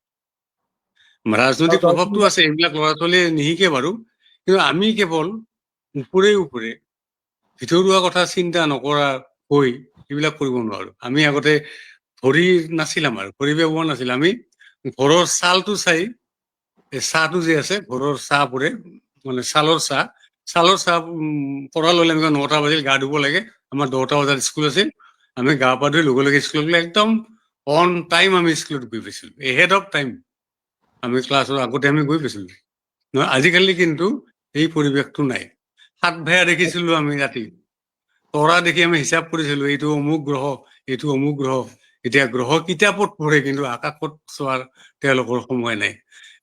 ৰাজনৈতিক প্ৰভাৱটো আছে, এইবিলাক ল'ৰা ছোৱালীয়ে নিশিকে বাৰু, কিন্তু আমি কেৱল ওপৰে ওপৰে ভিতৰুৱা কথা চিন্তা নকৰা হৈ এইবিলাক কৰিব নোৱাৰো। আমি আগতে ভৰি নাছিল, আমাৰ ভৰি ব্যৱহাৰ নাছিল। আমি ঘৰৰ ছালটো চাই, এই চাহটো যে আছে ঘৰৰ চাহ পৰে, মানে ছালৰ চাহ পৰা ল'লে আমি 9টা বাজিল গা ধুব লাগে, আমাৰ 10টা বজাত স্কুল আছিল, আমি গা পা ধুই লগে লগে স্কুলত গ'লে একদম অন টাইম আমি স্কুলত গৈ পাইছিলো, এহেড অফ টাইম আমি ক্লাছৰ আগতে আমি গৈ পাইছিলো। নহয়, আজিকালি কিন্তু এই পৰিৱেশটো নাই। সাত ভেয়া দেখিছিলো আমি ৰাতি, তৰা দেখি আমি হিচাপ কৰিছিলো এইটো অমুক গ্ৰহ, এইটো অমুক গ্ৰহ। এতিয়া গ্ৰহ কিতাপত পঢ়ে, কিন্তু আকাশত চোৱাৰ তেওঁলোকৰ সময় নাই।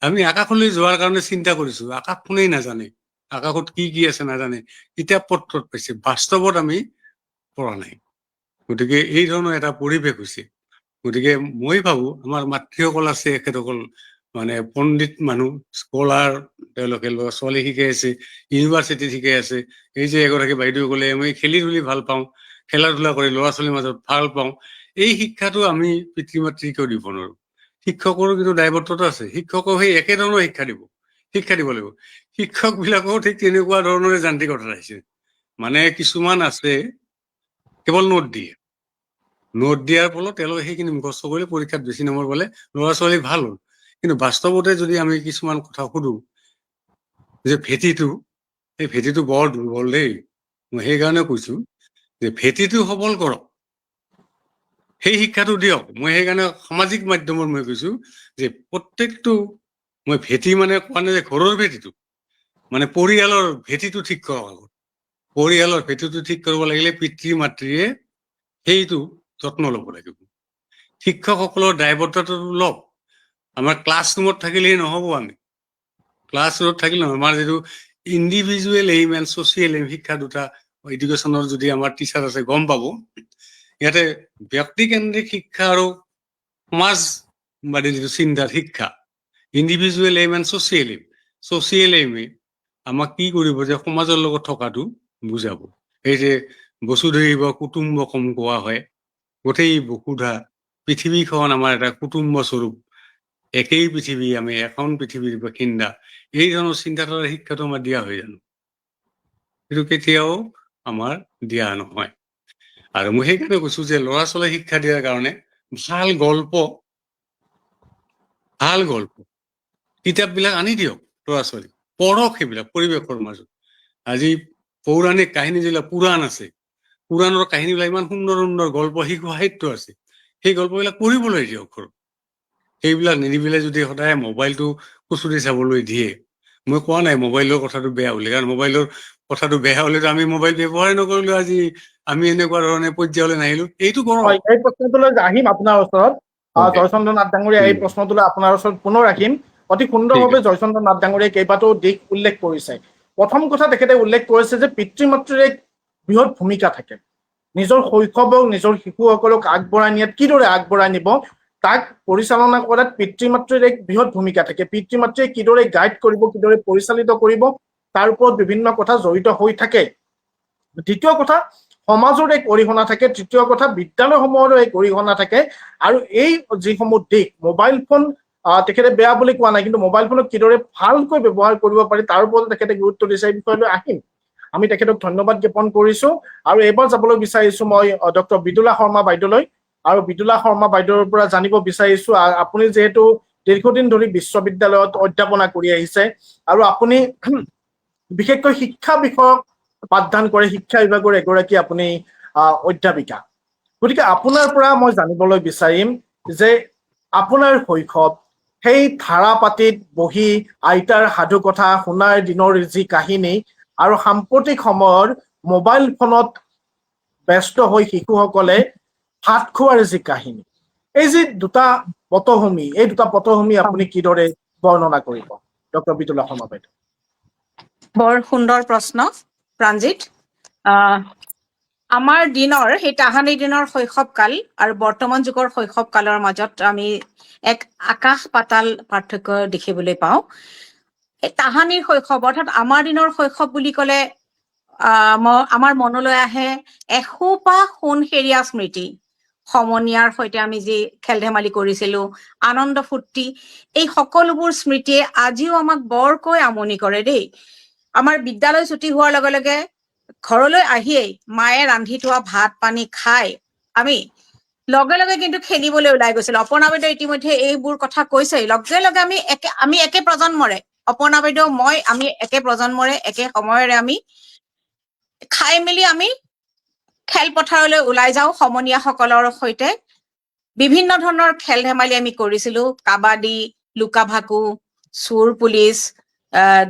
আমি আকাশলৈ যোৱাৰ কাৰণে চিন্তা কৰিছো, আকাশখনেই নাজানে, আকাশত কি কি আছে নাজানে, কিতাপ পত্ৰত পাইছে, বাস্তৱত আমি পৰা নাই। গতিকে এই ধৰণৰ এটা পৰিৱেশ হৈছে। গতিকে মই ভাবো আমাৰ মাতৃসকল আছে, এখেতসকল মানে পণ্ডিত মানুহ, স্কলাৰ, তেওঁলোকে ল'ৰা ছোৱালী শিকাই আছে, ইউনিভাৰ্চিটিত শিকাই আছে। এই যে এগৰাকী বাইদেউ ক'লে আমি খেলি ধূলি ভাল পাওঁ, খেলা ধূলা কৰি ল'ৰা ছোৱালীৰ মাজত ভাল পাওঁ, এই শিক্ষাটো আমি পিতৃ মাতৃকেও দিব নোৱাৰো। শিক্ষকৰো কিন্তু দায়বদ্ধতা আছে, শিক্ষকক সেই একেধৰণৰ শিক্ষা দিব লাগিব। শিক্ষক বিলাকেও ঠিক তেনেকুৱা ধৰণৰে যান্ত্ৰিকতা আহিছে। মানে কিছুমান আছে কেৱল নোট দিয়াৰ ফলত তেওঁলোকে সেইখিনি মুখস্থ কৰি পৰীক্ষাত বেছি নম্বৰ পালে, ল'ৰা ছোৱালী ভাল হ'ল। কিন্তু বাস্তৱতে যদি আমি কিছুমান কথা সুধো যে ভেটিটো, এই ভেটিটো বৰ দুৰ্বল দেই, মই সেইকাৰণে কৈছো যে ভেটিটো সবল কৰক, সেই শিক্ষাটো দিয়ক। মই সেইকাৰণে সামাজিক মাধ্যমৰ মই কৈছো যে প্ৰত্যেকটো, মই ভেটি মানে কোৱা নাই যে ঘৰৰ ভেটিটো, মানে পৰিয়ালৰ ভেটিটো ঠিক কৰক আগত। পৰিয়ালৰ ভেটিটো ঠিক কৰিব লাগিলে পিতৃ মাতৃয়ে সেইটো যত্ন ল'ব লাগিব। শিক্ষকসকলৰ দায়বদ্ধতাটো লওক। আমাৰ ক্লাছৰুমত থাকিলেই নহ'ব, আমি ক্লাছৰুমত থাকিলে নহয়, আমাৰ যিটো individual aim and social aim শিক্ষা দুটা এডুকেশ্যনৰ যদি আমাৰ টিচাৰ আছে গম পাব। ইয়াতে ব্যক্তিকেন্দ্ৰিক শিক্ষা আৰু সমাজবাদী যিটো চিন্তাৰ শিক্ষা, ইণ্ডিভিজুৱেল এইম এণ্ড ছ'চিয়েল এইমে আমাক কি কৰিব যে সমাজৰ লগত থকাটো বুজাব। এই যে বসুধৈৱ কুটুম্বকম কোৱা হয়, গোটেই বসুধা পৃথিৱীখন আমাৰ এটা কুটুম্ব স্বৰূপ, একেই পৃথিৱী, আমি এখন পৃথিৱীৰ বাসিন্দা, এই ধৰণৰ চিন্তাধাৰা শিক্ষাটো আমাৰ দিয়া হয় জানো? সেইটো কেতিয়াও আমাৰ দিয়া নহয়। আৰু মই সেইকাৰণে কৈছো যে ল'ৰা ছোৱালী শিক্ষা দিয়াৰ কাৰণে ভাল গল্প কিতাপবিলাক আনি দিয়ক, ল'ৰা ছোৱালী পঢ়ক, সেইবিলাক পৰিৱেশৰ মাজত। আজি পৌৰাণিক কাহিনী যিবিলাক পুৰাণ আছে, পুৰাণৰ কাহিনীবিলাক ইমান সুন্দৰ সুন্দৰ গল্প, শিশু সাহিত্য আছে, সেই গল্পবিলাক পঢ়িবলৈ দিয়ক ঘৰত। সেইবিলাক নিদিবলৈ যদি সদায় মোবাইলটো খুচৰি চাবলৈ দিয়ে, মই কোৱা নাই মোবাইলৰ কথাটো বেয়া বুলি, কাৰণ মোবাইলৰ কথাটো বেয়া হলেতো আমি মোবাইল ব্যৱহাৰে নকৰিলো, আজি আমি এনেকুৱা ধৰণে পৰ্যায়লৈ নাহিলো। এইটো কৰক। হয়, এই প্ৰশ্নটোলৈ আহিম আপোনাৰ ওচৰত। জয়চন্দ্ৰ নাথ ডাঙৰীয়া, এই প্ৰশ্নটোলৈ আপোনাৰ ওচৰত পুনৰ ৰাখিম। অতি সুন্দৰভাৱে জয়চন্দ্ৰ নাথ ডাঙৰীয়াই কেইবাটাও দিশ উল্লেখ কৰিছে। প্ৰথম কথা তেখেতে উল্লেখ কৰিছে যে পিতৃ মাতৃৰ এক বৃহৎ ভূমিকা থাকে। নিজৰ শৈশৱক, নিজৰ শিশুসকলক আগবঢ়াই নিয়াত কিদৰে আগবঢ়াই নিব, তাক পৰিচালনা কৰাত পিতৃ মাতৃৰ এক বৃহৎ ভূমিকা থাকে। পিতৃ মাতৃয়ে কিদৰে গাইড কৰিব, কিদৰে পৰিচালিত কৰিব, তাৰ ওপৰত বিভিন্ন কথা জড়িত হৈ থাকে। দ্বিতীয় কথা, সমাজৰ এক অৰিহণা থাকে। তৃতীয় কথা, বিদ্যালয়সমূহৰো এক অৰিহণা থাকে। আৰু এই যিসমূহ দিশ, মোবাইল ফোন তেখেতে বেয়া বুলি কোৱা নাই, কিন্তু মোবাইল ফোনক কিদৰে ভালকৈ ব্যৱহাৰ কৰিব পাৰি তাৰ ওপৰত তেখেতে গুৰুত্ব দিছে। এই বিষয়লৈ আহিম। আমি তেখেতক ধন্যবাদ জ্ঞাপন কৰিছো। আৰু এইবাৰ যাবলৈ বিচাৰিছো মই ডক্টৰ বিদুলা শৰ্মা বাইদেউলৈ। আৰু বিদুলা শৰ্মা বাইদেউৰ পৰা জানিব বিচাৰিছো, আপুনি যিহেতু দীৰ্ঘদিন ধৰি বিশ্ববিদ্যালয়ত অধ্যাপনা কৰি আহিছে, আৰু আপুনি বিশেষকৈ শিক্ষা বিষয়ক পাঠদান কৰে, শিক্ষা বিভাগৰ এগৰাকী আপুনি অধ্যাপিকা। গতিকে আপোনাৰ পৰা মই জানিবলৈ বিচাৰিম যে আপোনাৰ শৈশৱ, সেই ধাৰাপাতিত বহি আইতাৰ সাধু কথা শুনাৰ দিনৰ যি কাহিনী, আৰু সাম্প্ৰতিক সময়ৰ মোবাইল ফোনত ব্যস্ত হৈ শিশুসকলে ভাত খোৱাৰ যি কাহিনী, এই যি দুটা পটভূমি, এই দুটা পটভূমি আপুনি কিদৰে বৰ্ণনা কৰিব, ডক্টৰ বিদুলা শৰ্মা বাইদেউ? বৰ সুন্দৰ প্ৰশ্ন প্ৰাঞ্জিত। আমাৰ দিনৰ সেই তাহানিৰ দিনৰ শৈশৱকাল আৰু বৰ্তমান যুগৰ শৈশৱকালৰ মাজত আমি এক আকাশ পাতাল পাৰ্থক্য দেখিবলৈ পাওঁ। এই তাহানিৰ শৈশৱ, অৰ্থাৎ আমাৰ দিনৰ শৈশৱ বুলি ক'লে আমাৰ মনলৈ আহে এসোপা সোণসেৰীয়া স্মৃতি। সমনীয়াৰ সৈতে আমি যি খেল ধেমালি কৰিছিলো, আনন্দ ফূৰ্তি, এই সকলোবোৰ স্মৃতিয়ে আজিও আমাক বৰকৈ আমনি কৰে দেই। আমাৰ বিদ্যালয় ছুটি হোৱাৰ লগে লগে ঘৰলৈ আহিয়েই মায়ে ৰান্ধি থোৱা ভাত পানী খাই আমি লগে লগে কিন্তু খেলিবলৈ ওলাই গৈছিলো। অপৰ্ণা বাইদেউ ইতিমধ্যে এইবোৰ কথা কৈছেই। লগে লগে আমি একে প্ৰজন্মৰে, অপৰ্ণা বাইদেউ মই আমি একে প্ৰজন্মৰে একে সময়ৰে আমি খাই মেলি আমি খেলপথাৰলৈ ওলাই যাওঁ সমনীয়াসকলৰ সৈতে। বিভিন্ন ধৰণৰ খেল ধেমালি আমি কৰিছিলো। কাবাডী, লুকা ভাকু, চোৰ পুলিচ,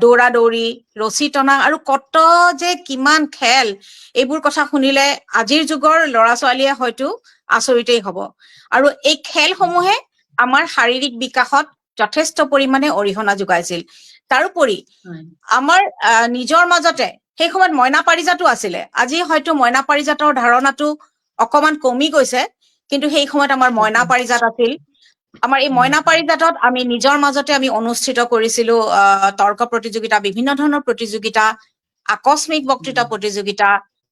দৌৰা দৌৰি, ৰছী টনা আৰু কত যে কিমান খেল। এইবোৰ কথা শুনিলে আজিৰ যুগৰ ল'ৰা ছোৱালীয়ে হয়তো আচৰিতেই হব। আৰু এই খেলসমূহে আমাৰ শাৰীৰিক বিকাশত যথেষ্ট পৰিমাণে অৰিহণা যোগাইছিল। তাৰোপৰি হয় আমাৰ নিজৰ মাজতে সেই সময়ত মইনা পাৰিজাতো আছিলে। আজি হয়তো মইনা পাৰিজাতৰ ধাৰণাটো অকমান কমি গৈছে, কিন্তু সেই সময়ত আমাৰ মইনা পাৰিজাত আছিল। আমাৰ এই মইনা পাৰিজাতত আমি নিজৰ মাজতে আমি অনুষ্ঠিত কৰিছিলো তৰ্ক প্ৰতিযোগিতা, বিভিন্ন ধৰণৰ প্ৰতিযোগিতা, আকস্মিক বক্তৃতা প্ৰতিযোগিতা,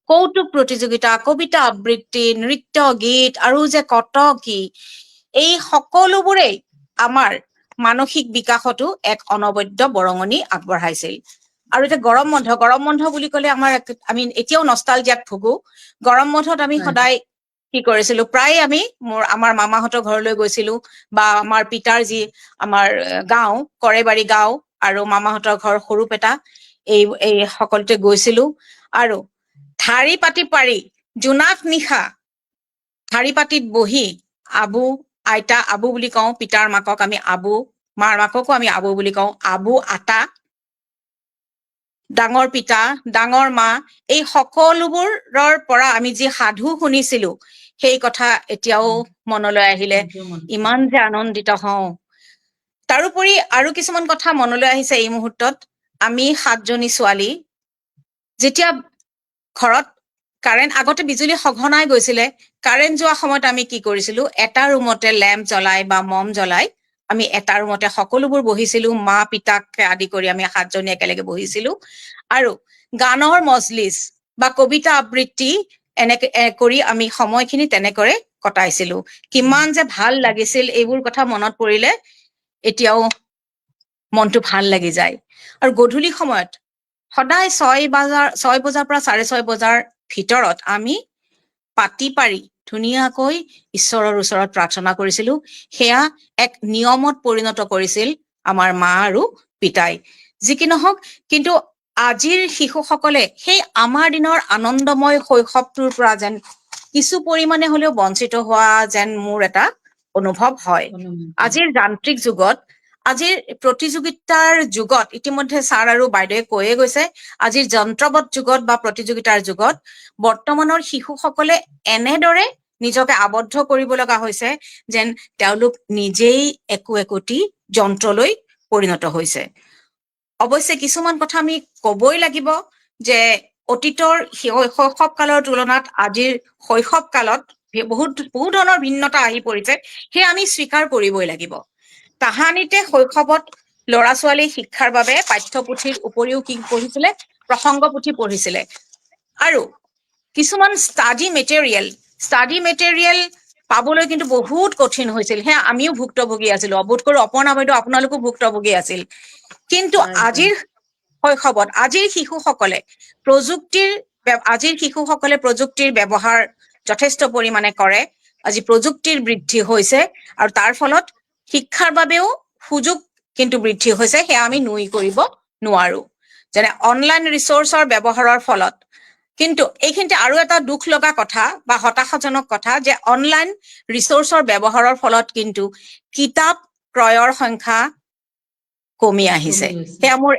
কৌতুক প্ৰতিযোগিতা, কবিতা আবৃত্তি, নৃত্য গীত আৰু যে কত কি। এই সকলোবোৰেই আমাৰ মানসিক বিকাশতো এক অনবদ্য বৰঙণি আগবঢ়াইছিল। আৰু এতিয়া গৰম বন্ধ বুলি ক'লে আমি এতিয়াও নষ্টালজিয়াত ভুগো। গৰম বন্ধত আমি হয় সদায় কি কৰিছিলো, প্ৰায় আমি আমাৰ মামাহঁতৰ ঘৰলৈ গৈছিলো, বা আমাৰ পিতাৰ যি আমাৰ গাঁও কৰেবাৰী গাঁও আৰু মামাহঁতৰ ঘৰ সৰুপেটা, এই সকলোতে গৈছিলো। আৰু ঢাৰি পাতি পাৰি জোনাক নিশা ঢাৰি পাতিত বহি আবু আইতা, আবু বুলি কওঁ পিতাৰ মাকক আমি আবু, মাৰ মাককো আমি আবু বুলি কওঁ, আবু আটা, ডাঙৰ পিতা, ডাঙৰ মা, এই সকলোবোৰৰ পৰা আমি যি সাধু শুনিছিলো সেই কথা এতিয়াও মনলৈ আহিলে ইমান যে আনন্দিত হওঁ। তাৰোপৰি আৰু কিছুমান কথা মনলৈ আহিছে এই মুহূৰ্তত। আমি 7জনী ছোৱালী যেতিয়া ঘৰত আগতে বিজুলী সঘনাই গৈছিলে, কাৰেণ্ট যোৱা সময়ত আমি কি কৰিছিলো, এটা ৰুমতে লেম্প জ্বলাই বা মম জ্বলাই আমি এটা ৰুমতে সকলোবোৰ বহিছিলো। মা পিতাকে আদি কৰি আমি 7জনী একেলগে বহিছিলো আৰু গানৰ মজলিচ বা কবিতা আবৃত্তি এনেকে কৰি আমি সময়খিনি তেনেকৰে কটাইছিলো। কিমান যে ভাল লাগিছিল, এইবোৰ কথা মনত পৰিলে এতিয়াও মনটো ভাল লাগি যায়। আৰু গধূলি সময়ত সদায় 6 বজাৰ পৰা 6:30 বজাৰ ভিতৰত আমি পাতি পাৰি ধুনীয়াকৈ ঈশ্বৰৰ ওচৰত প্ৰাৰ্থনা কৰিছিলো। সেয়া এক নিয়মত পৰিণত কৰিছিল আমাৰ মা আৰু পিতাই। যি কি নহওক, কিন্তু আজিৰ শিশুসকলে সেই আমাৰ দিনৰ আনন্দময় শৈশৱটোৰ পৰা যেন কিছু পৰিমাণে হলেও বঞ্চিত হোৱা যেন মোৰ এটা অনুভৱ হয়। আজিৰ যান্ত্ৰিক যুগত, আজিৰ প্ৰতিযোগিতাৰ যুগত, ইতিমধ্যে ছাৰ আৰু বাইদেৱে কৈয়ে গৈছে, আজিৰ যন্ত্ৰবৎ যুগত বা প্ৰতিযোগিতাৰ যুগত বৰ্তমানৰ শিশুসকলে এনেদৰে নিজকে আবদ্ধ কৰিব লগা হৈছে যেন তেওঁলোক নিজেই একোটি যন্ত্ৰলৈ পৰিণত হৈছে। অৱশ্যে কিছুমান কথা আমি কবই লাগিব যে অতীতৰ শৈশৱ কালৰ তুলনাত আজিৰ শৈশৱ কালত বহুত ধৰণৰ ভিন্নতা আহি পৰিছে, সেয়া আমি স্বীকাৰ কৰিবই লাগিব। তাহানিতে শৈশৱত ল'ৰা ছোৱালী শিক্ষাৰ বাবে পাঠ্যপুথিৰ উপৰিও কি পঢ়িছিলে, প্ৰসংগ পুথি পঢ়িছিলে। আৰু কিছুমান ষ্টাডি মেটেৰিয়েল পাবলৈ কিন্তু বহুত কঠিন হৈছিল। সেয়া আমিও ভুক্তভোগী আছিলো। বোধ কৰো অপৰ্ণা বাইদেউ আপোনালোকো ভুক্তভোগী আছিল। কিন্তু আজিৰ শৈশৱত আজিৰ শিশুসকলে প্ৰযুক্তিৰ ব্যৱহাৰ যথেষ্ট পৰিমাণে কৰে। আজি প্ৰযুক্তিৰ বৃদ্ধি হৈছে আৰু তাৰ ফলত শিক্ষাৰ বাবেও সুযোগ কিন্তু বৃদ্ধি হৈছে, সেয়া আমি নুই কৰিব নোৱাৰো। যেনে অনলাইন ৰিচোৰ্চৰ ব্যৱহাৰৰ ফলত, কিন্তু এইখিনিতে আৰু এটা দুখ লগা কথা বা হতাশাজনক কথা যে অনলাইন ৰিচোৰ্চৰ ব্যৱহাৰৰ ফলত কিন্তু কিতাপ ক্ৰয়ৰ সংখ্যা কমি আহিছে। সেয়া মোৰ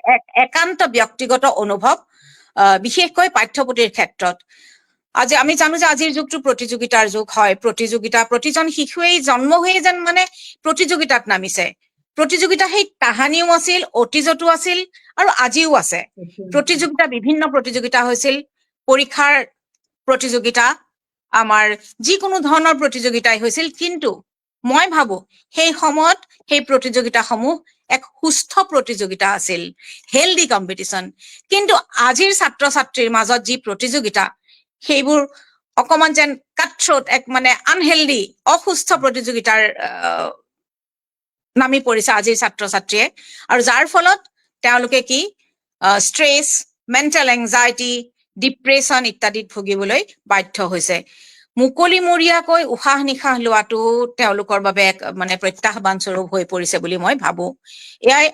একান্ত ব্যক্তিগত অনুভৱ, বিশেষকৈ পাঠ্যপুথিৰ ক্ষেত্ৰত। আজি আমি জানো যে আজিৰ যুগটো প্ৰতিযোগিতাৰ যুগ হয়। প্ৰতিজন শিশুৱেই জন্ম হৈয়ে যেন মানে প্ৰতিযোগিতাত নামিছে। প্ৰতিযোগিতা সেই তাহানিও আছিল, অতীজতো আছিল আৰু আজিও আছে। বিভিন্ন প্ৰতিযোগিতা হৈছিল, পৰীক্ষাৰ প্ৰতিযোগিতা, আমাৰ যিকোনো ধৰণৰ প্ৰতিযোগিতাই হৈছিল। কিন্তু মই ভাবো সেই সময়ত সেই প্ৰতিযোগিতাসমূহ এক সুস্থ প্ৰতিযোগিতা আছিল, হেলডি কম্পিটিশ্যন। কিন্তু আজিৰ ছাত্ৰ ছাত্ৰীৰ মাজত যি প্ৰতিযোগিতা, সেইবোৰ অকমান যেন কাটথ্ৰট, এক মানে আনহেলডি, অসুস্থ প্ৰতিযোগিতাৰ নামি পৰিছে আজিৰ ছাত্ৰ ছাত্ৰীয়ে। আৰু যাৰ ফলত তেওঁলোকে কি ষ্ট্ৰেছ, মেণ্টেল এংজাইটি, ডিপ্ৰেশ্যন ইত্যাদিত ভুগিবলৈ বাধ্য হৈছে। মুকলিমূৰীয়াকৈ উশাহ নিশাহ লোৱাটো তেওঁলোকৰ বাবে এক মানে প্ৰত্যাহ্বান স্বৰূপ হৈ পৰিছে বুলি মই ভাবো। এয়াই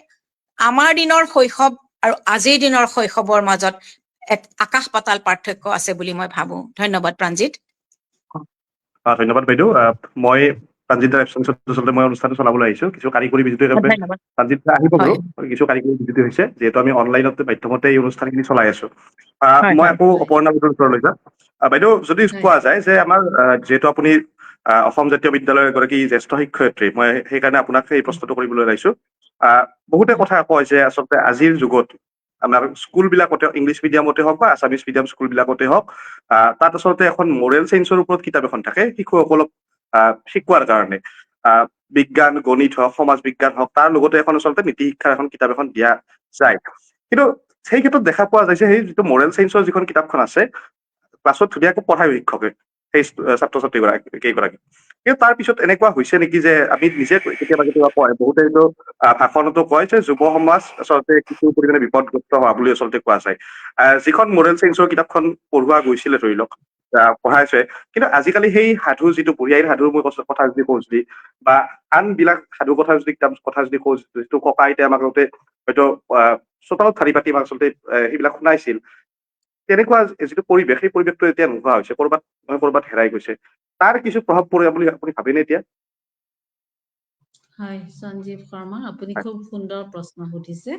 আমাৰ দিনৰ শৈশৱ আৰু আজিৰ দিনৰ শৈশৱৰ মাজত এক আকাশ পাতাল পাৰ্থক্য আছে বুলি মই ভাবো। ধন্যবাদ প্ৰাঞ্জিত। ধন্যবাদ বাইদেউ। মই প্ৰাঞ্জিতৰ এবচেঞ্চত আচলতে মই অনুষ্ঠানটো চলাবলৈ আহিছো। কিছু কাৰিকৰী বিজুতিৰ বাবে ধন্যবাদ। প্ৰাঞ্জিত আহিব বাৰু। হয় কিছু কাৰিকৰী বিজুতি হৈছে, যিহেতু আমি অনলাইনত মাধ্যমতে এই অনুষ্ঠানখিনি চলাই আছো। হয় মই হয় আকৌ অপৰ্ণা বাইদেউৰ ওচৰলৈ যাম। বাইদেউ, যদি হয়। কোৱা যায় যে আমাৰ যিহেতু আপুনি অসম জাতীয় বিদ্যালয়ৰ এগৰাকী জ্যেষ্ঠ শিক্ষয়িত্ৰী, মই সেইকাৰণে আপোনাক এই প্ৰশ্নটো কৰিবলৈ ওলাইছো। বহুতে কথা কয় যে আচলতে আজিৰ যুগত আমাৰ স্কুল বিলাকতে, ইংলিছ মিডিয়ামতে হওক বা আছামিছ মিডিয়াম স্কুল বিলাকতে হওক, তাত আচলতে এখন মৰেল চাইন্সৰ ওপৰত কিতাপ এখন থাকে শিশুসকলক শিকোৱাৰ কাৰণে। বিজ্ঞান, গণিত হওক, সমাজ বিজ্ঞান হওক, তাৰ লগতে এখন আচলতে নীতি শিক্ষাৰ এখন কিতাপ এখন দিয়া যায়। কিন্তু সেই ক্ষেত্ৰত দেখা পোৱা যায় যে সেই যিটো মৰেল চাইন্সৰ যিখন কিতাপখন আছে, ক্লাছত ধুনীয়াকৈ পঢ়ায় শিক্ষকে সেই ছাত্ৰ ছাত্ৰী কেইগৰাকী। কিন্তু তাৰ পিছত এনেকুৱা হৈছে নেকি যে আমি নিজে কেতিয়াবা কেতিয়াবা কয়, বহুতে এইটো ভাষণতো কয় যে যুৱ সমাজ আচলতে কিছু পৰিমাণে বিপদগ্ৰস্ত হোৱা বুলি আচলতে কোৱা যায়। যিখন মৰেল চাইন্সৰ কিতাপখন পঢ়োৱা গৈছিলে ধৰি লওক, পঢ়াইছে, কিন্তু আজিকালি সেই সাধু, যিটো বুঢ়ী আইৰ সাধুৰ মই কথা যদি কওঁ, যদি বা আন বিলাক সাধু কথা যদি কিতাপ কথা যদি কওঁ, যিটো ককা আইতাই আমাক আগতে হয়তো চোতালত ঠাৰি পাতি আমাক আচলতে সেইবিলাক শুনাইছিল, তেনেকুৱা যিটো পৰিৱেশ, সেই পৰিৱেশটো এতিয়া নোহোৱা হৈছে, কৰবাত হেৰাই গৈছে। তাৰ কিছু প্ৰভাৱ পৰে বুলি আপুনি ভাবেনে এতিয়া? হয়, সঞ্জীৱ শৰ্মা, আপুনি খুব সুন্দৰ প্ৰশ্ন সুধিছে।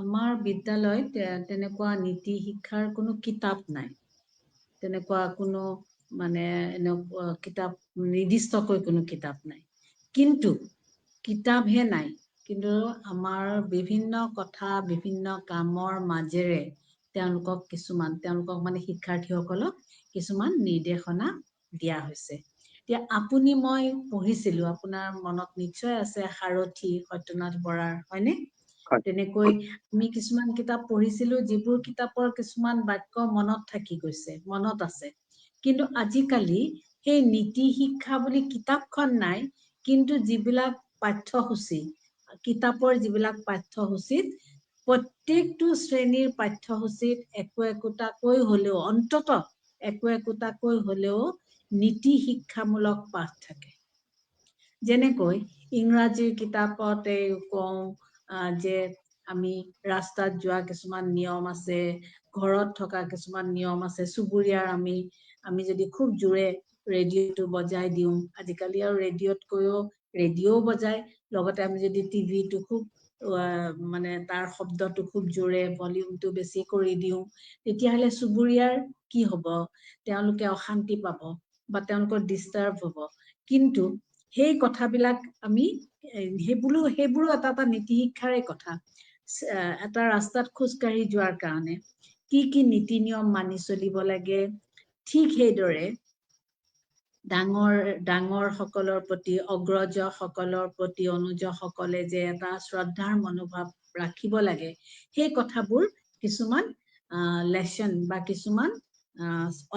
আমাৰ বিদ্যালয়ত তেনেকুৱা নীতি শিক্ষাৰ কোনো কিতাপ নাই। তেনেকুৱা কোনো মানে এনেকুৱা কিতাপ, নিৰ্দিষ্টকৈ কোনো কিতাপ নাই। কিন্তু কিতাপহে নাই, কিন্তু আমাৰ বিভিন্ন কথা, বিভিন্ন কামৰ মাজেৰে তেওঁলোকক মানে শিক্ষাৰ্থীসকলক কিছুমান নিৰ্দেশনা দিয়া হৈছে। এতিয়া আপুনি, মই পঢ়িছিলো, আপোনাৰ মনত নিশ্চয় আছে, সাৰথি সত্যনাথ বৰাৰ, হয়নে? হয়। তেনেকৈ আমি কিছুমান কিতাপ পঢ়িছিলো, যিবোৰ কিতাপৰ কিছুমান বাক্য মনত থাকি গৈছে, মনত আছে। কিন্তু আজিকালি সেই নীতি শিক্ষা বুলি কিতাপখন নাই, কিন্তু যিবিলাক পাঠ্যসূচী, কিতাপৰ যিবিলাক পাঠ্যসূচীত, প্ৰত্যেকটো শ্ৰেণীৰ পাঠ্যসূচীত একোটাকৈ হলেও, অন্তত একোটাকৈ হলেও নীতি শিক্ষামূলক পাঠ থাকে। যেনেকৈ ইংৰাজীৰ কিতাপতে কওঁ যে আমি ৰাস্তাত যোৱা কিছুমান নিয়ম আছে, ঘৰত থকা কিছুমান নিয়ম আছে, চুবুৰীয়াৰ আমি যদি খুব জোৰে ৰেডিঅ'টো বজাই দিওঁ, আজিকালি আৰু ৰেডিঅ'ও বজায়, লগতে আমি যদি টিভিটো খুব মানে তাৰ শব্দটো খুব জোৰে, ভলিউমটো বেছি কৰি দিওঁ, তেতিয়াহ'লে চুবুৰীয়াৰ কি হ'ব? তেওঁলোকে অশান্তি পাব বা তেওঁলোকৰ ডিষ্টাৰ্ব হ'ব। কিন্তু সেই কথাবিলাক আমি সেইবোৰো এটা নীতি শিক্ষাৰে কথা। এটা ৰাস্তাত খোজকাঢ়ি যোৱাৰ কাৰণে কি নীতি নিয়ম মানি চলিব লাগে, ঠিক সেইদৰে ডাঙৰ সকলৰ প্ৰতি, অগ্ৰজ সকলৰ প্ৰতি, অনুজ সকলে যে এটা শ্ৰদ্ধাৰ মনোভাৱ ৰাখিব লাগে, সেই কথাবোৰ কিছুমান লেচন বা কিছুমান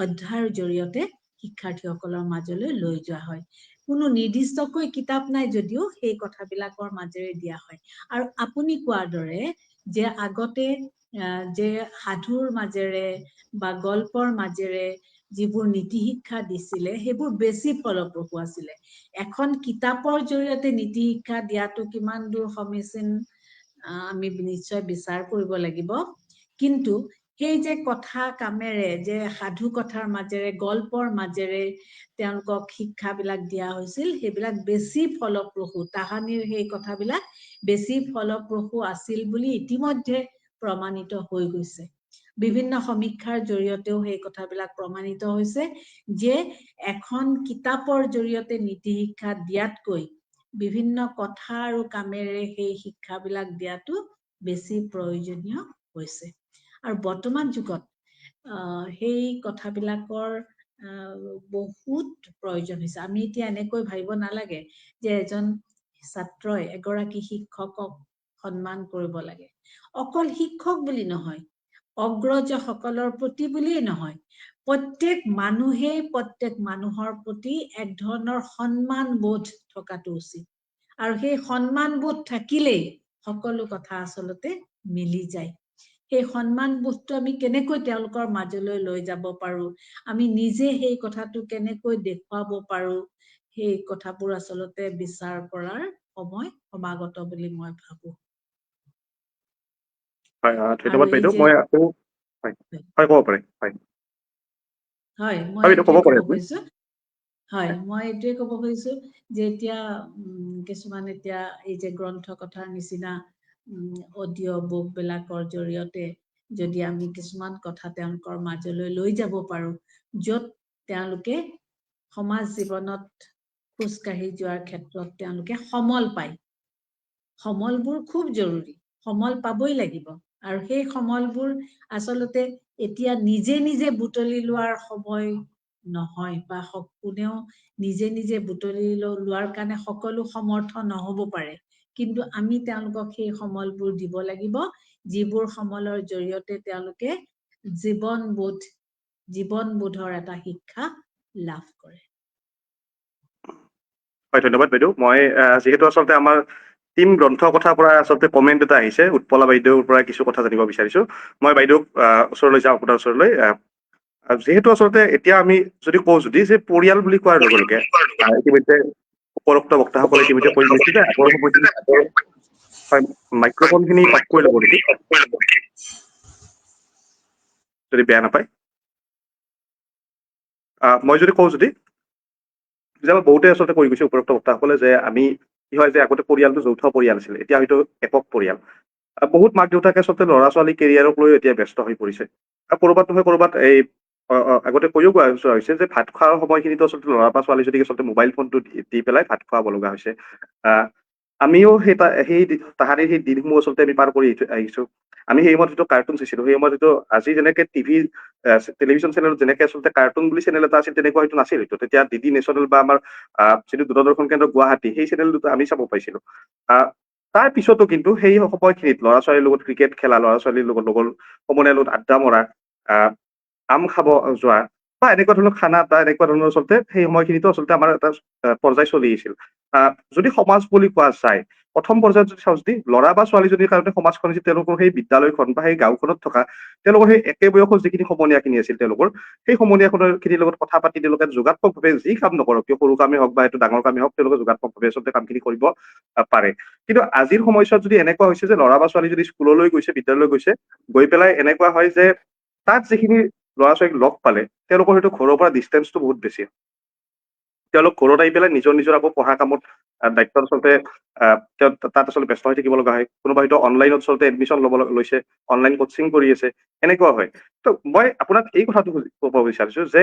অধ্যায়ৰ জৰিয়তে শিক্ষাৰ্থীসকলৰ মাজলৈ লৈ যোৱা হয়। কোনো নিৰ্দিষ্টকৈ কিতাপ নাই যদিও সেই কথাবিলাকৰ মাজেৰে দিয়া হয়। আৰু আপুনি কোৱাৰ দৰে যে আগতে যে সাধুৰ মাজেৰে বা গল্পৰ মাজেৰে যিবোৰ নীতি শিক্ষা দিছিলে, সেইবোৰ বেছি ফলপ্ৰসূ আছিলে। এখন কিতাপৰ জৰিয়তে নীতি শিক্ষা দিয়াটো কিমান দূৰ সমীচীন আমি নিশ্চয় বিচাৰ কৰিব লাগিব। কিন্তু সেই যে কথা কামেৰে, যে সাধু কথাৰ মাজেৰে, গল্পৰ মাজেৰে তেওঁলোকক শিক্ষাবিলাক দিয়া হৈছিল, সেইবিলাক বেছি ফলপ্ৰসূ। তাহানিৰ সেই কথাবিলাক বেছি ফলপ্ৰসূ আছিল বুলি ইতিমধ্যে প্ৰমাণিত হৈ গৈছে। বিভিন্ন সমীক্ষাৰ জৰিয়তেও সেই কথাবিলাক প্ৰমাণিত হৈছে যে এখন কিতাপৰ জৰিয়তে নীতি শিক্ষা দিয়াতকৈ বিভিন্ন কথা আৰু কামেৰে সেই শিক্ষাবিলাক দিয়াটো বেছি প্ৰয়োজনীয় হৈছে। আৰু বৰ্তমান যুগত সেই কথাবিলাকৰ বহুত প্ৰয়োজন হৈছে। আমি এতিয়া এনেকৈ ভাবিব নালাগে যে এজন ছাত্ৰই এগৰাকী শিক্ষকক সন্মান কৰিব লাগে। অকল শিক্ষক বুলি নহয়, অগ্ৰজ সকলৰ প্ৰতি বুলিয়েই নহয়, প্ৰত্যেক মানুহেই প্ৰত্যেক মানুহৰ প্ৰতি এক ধৰণৰ সন্মান বোধ থকাটো উচিত। আৰু সেই সন্মান বোধ থাকিলেই সকলো কথা আচলতে মিলি যায়। সেই সন্মানবোধটো আমি কেনেকৈ তেওঁলোকৰ মাজলৈ লৈ যাব পাৰোঁ, আমি নিজে সেই কথাটো কেনেকৈ দেখুৱাব পাৰোঁ, সেই কথাবোৰ আচলতে বিচাৰ কৰাৰ সময় সমাগত বুলি মই ভাবোঁ। হয়, আৰু ধন্যবাদ এই বাইদেউ। যে মই আকৌ হয় হয় ক'ব পাৰে। হয় হয়, মই হয় বাইদেউ ক'ব এইটোৱে পাৰে ক'ব আপুনি। খুজিছোঁ। হয়, মই এইটোৱে ক'ব খুজিছোঁ যে এতিয়া কিছুমান এতিয়া এই যে গ্ৰন্থ কথাৰ নিচিনা অডিঅ' বুকবিলাকৰ জৰিয়তে যদি আমি কিছুমান কথা তেওঁলোকৰ মাজলৈ লৈ যাব পাৰোঁ, য'ত তেওঁলোকে সমাজ জীৱনত খোজকাঢ়ি যোৱাৰ ক্ষেত্ৰত তেওঁলোকে সমল পায়। সমলবোৰ খুব জৰুৰী, সমল পাবই লাগিব। আৰু সেই সমলবোৰ আচলতে এতিয়া নিজে নিজে বুটলি লোৱাৰ সময় নহয়, বা কোনেও নিজে নিজে বুটলি লোৱাৰ কাৰণে সকলো সমৰ্থ নহ'ব পাৰে। কিন্তু আমি তেওঁলোকক সেই সমলবোৰ দিব লাগিব, যিবোৰ সমলৰ জৰিয়তে তেওঁলোকে জীৱনবোধৰ এটা শিক্ষা লাভ কৰে। হয়, ধন্যবাদ বাইদেউ। মই যিহেতু আচলতে আমাৰ টিম গ্ৰন্থ কথাৰ পৰা আচলতে কমেণ্ট এটা আহিছে, উৎপলা বাইদেউৰ পৰা কিছু কথা জানিব বিচাৰিছো। মই বাইদেউক ওচৰলৈ যাওঁ, আপোনাৰ ওচৰলৈ। যিহেতু আচলতে এতিয়া আমি যদি কওঁ যে পৰিয়াল বুলি কোৱাৰ লগে লগে ইতিমধ্যে উপৰোক্ত বক্তাসকলে ইতিমধ্যে কৈ গৈছে যে আগৰ সময়খিনি হয়, মাইক্ৰফোনখিনি অফ কৰি ল'ব নেকি, যদি বেয়া নাপায়। মই যদি কওঁ যেতিয়াবা বহুতে আচলতে কৈ গৈছে উপৰোক্ত বক্তাসকলে যে আমি কি হয় যে আগতে পৰিয়ালটো যৌথ পৰিয়াল আছিলে, এতিয়া হয়তো একক পৰিয়াল। বহুত মাক দেউতাকে আচলতে ল'ৰা ছোৱালী কেৰিয়াৰক লৈ এতিয়া ব্যস্ত হৈ পৰিছে। ক'ৰবাত নহয় ক'ৰবাত এই আগতে কৈও কোৱা হৈছে যে ভাত খোৱাৰ সময়খিনিতো আচলতে ল'ৰা বা ছোৱালীজনীক আচলতে মোবাইল ফোনটো দি পেলাই ভাত খুৱাব লগা হৈছে। আমিও সেই তাহানিৰ সেই দিনসমূহ আচলতে আমি পাৰ কৰি আহিছো। আমি সেই সময়ত যিটো কাৰ্টুন চাইছিলো, সেই সময়ত যিটো আজি যেনেকে টেলিভিছন চেনেলত যেনেকে আচলতে কাৰ্টুন বুলি চেনেল এটা আছিল, তেনেকুৱা হয়তো নাছিল। তেতিয়া DD নেশ্যনেল বা আমাৰ যিটো দূৰদৰ্শন কেন্দ্ৰ গুৱাহাটী, সেই চেনেল দুটা আমি চাব পাইছিলো। তাৰ পিছতো কিন্তু সেই সময়খিনিত ল'ৰা ছোৱালীৰ লগত ক্ৰিকেট খেলা, ল'ৰা ছোৱালীৰ লগত লগৰ সমনীয়াৰ লগত আড্ডা মৰা, আম খাব যোৱা, বা এনেকুৱা ধৰণৰ খানা বা এনেকুৱা ধৰণৰ আচলতে সেই সময়খিনিতো আচলতে আমাৰ এটা পৰ্যায় চলি আহিছিল। যদি সমাজ বুলি কোৱা যায়, প্ৰথম পৰ্যায়ত যদি চাওঁ, যদি ল'ৰা বা ছোৱালীজনীৰ কাৰণে সমাজখন আছিল, তেওঁলোকৰ সেই বিদ্যালয়খন বা সেই গাঁওখনত থকা তেওঁলোকৰ সেই একে বয়সৰ যিখিনি সমনীয়াখিনি আছিল, তেওঁলোকৰ সেই সমনীয়াখিনিৰ লগত কথা পাতি তেওঁলোকে যোগাত্মকভাৱে যি কাম নকৰক কিয়, সৰু কামেই হওক বা এইটো ডাঙৰ কামেই হওক, তেওঁলোকে যোগাত্মকভাৱে আচলতে কামখিনি কৰিব পাৰে। কিন্তু আজিৰ সময়ছোৱাত যদি এনেকুৱা হৈছে যে ল'ৰা বা ছোৱালী যদি স্কুললৈ গৈছে, বিদ্যালয়লৈ গৈছে, গৈ পেলাই এনেকুৱা হয় যে তাত যিখিনি ল'ৰা ছোৱালীক লগ পালে, তেওঁলোকৰ হয়তো ঘৰৰ পৰা ডিষ্টেন্সটো বহুত বেছি। তেওঁলোক ঘৰত আহি পেলাই নিজৰ আকৌ পঢ়া কামত দায়িত্বত আচলতে তাত আচলতে ব্যস্ত হৈ থাকিব লগা হয়। কোনোবা হয়তো অনলাইনত আচলতে এডমিশ্যন ল'ব লৈছে, অনলাইন কোচিং কৰি আছে, এনেকুৱা হয়। ত' মই আপোনাক এই কথাটো ক'ব বিচাৰিছো যে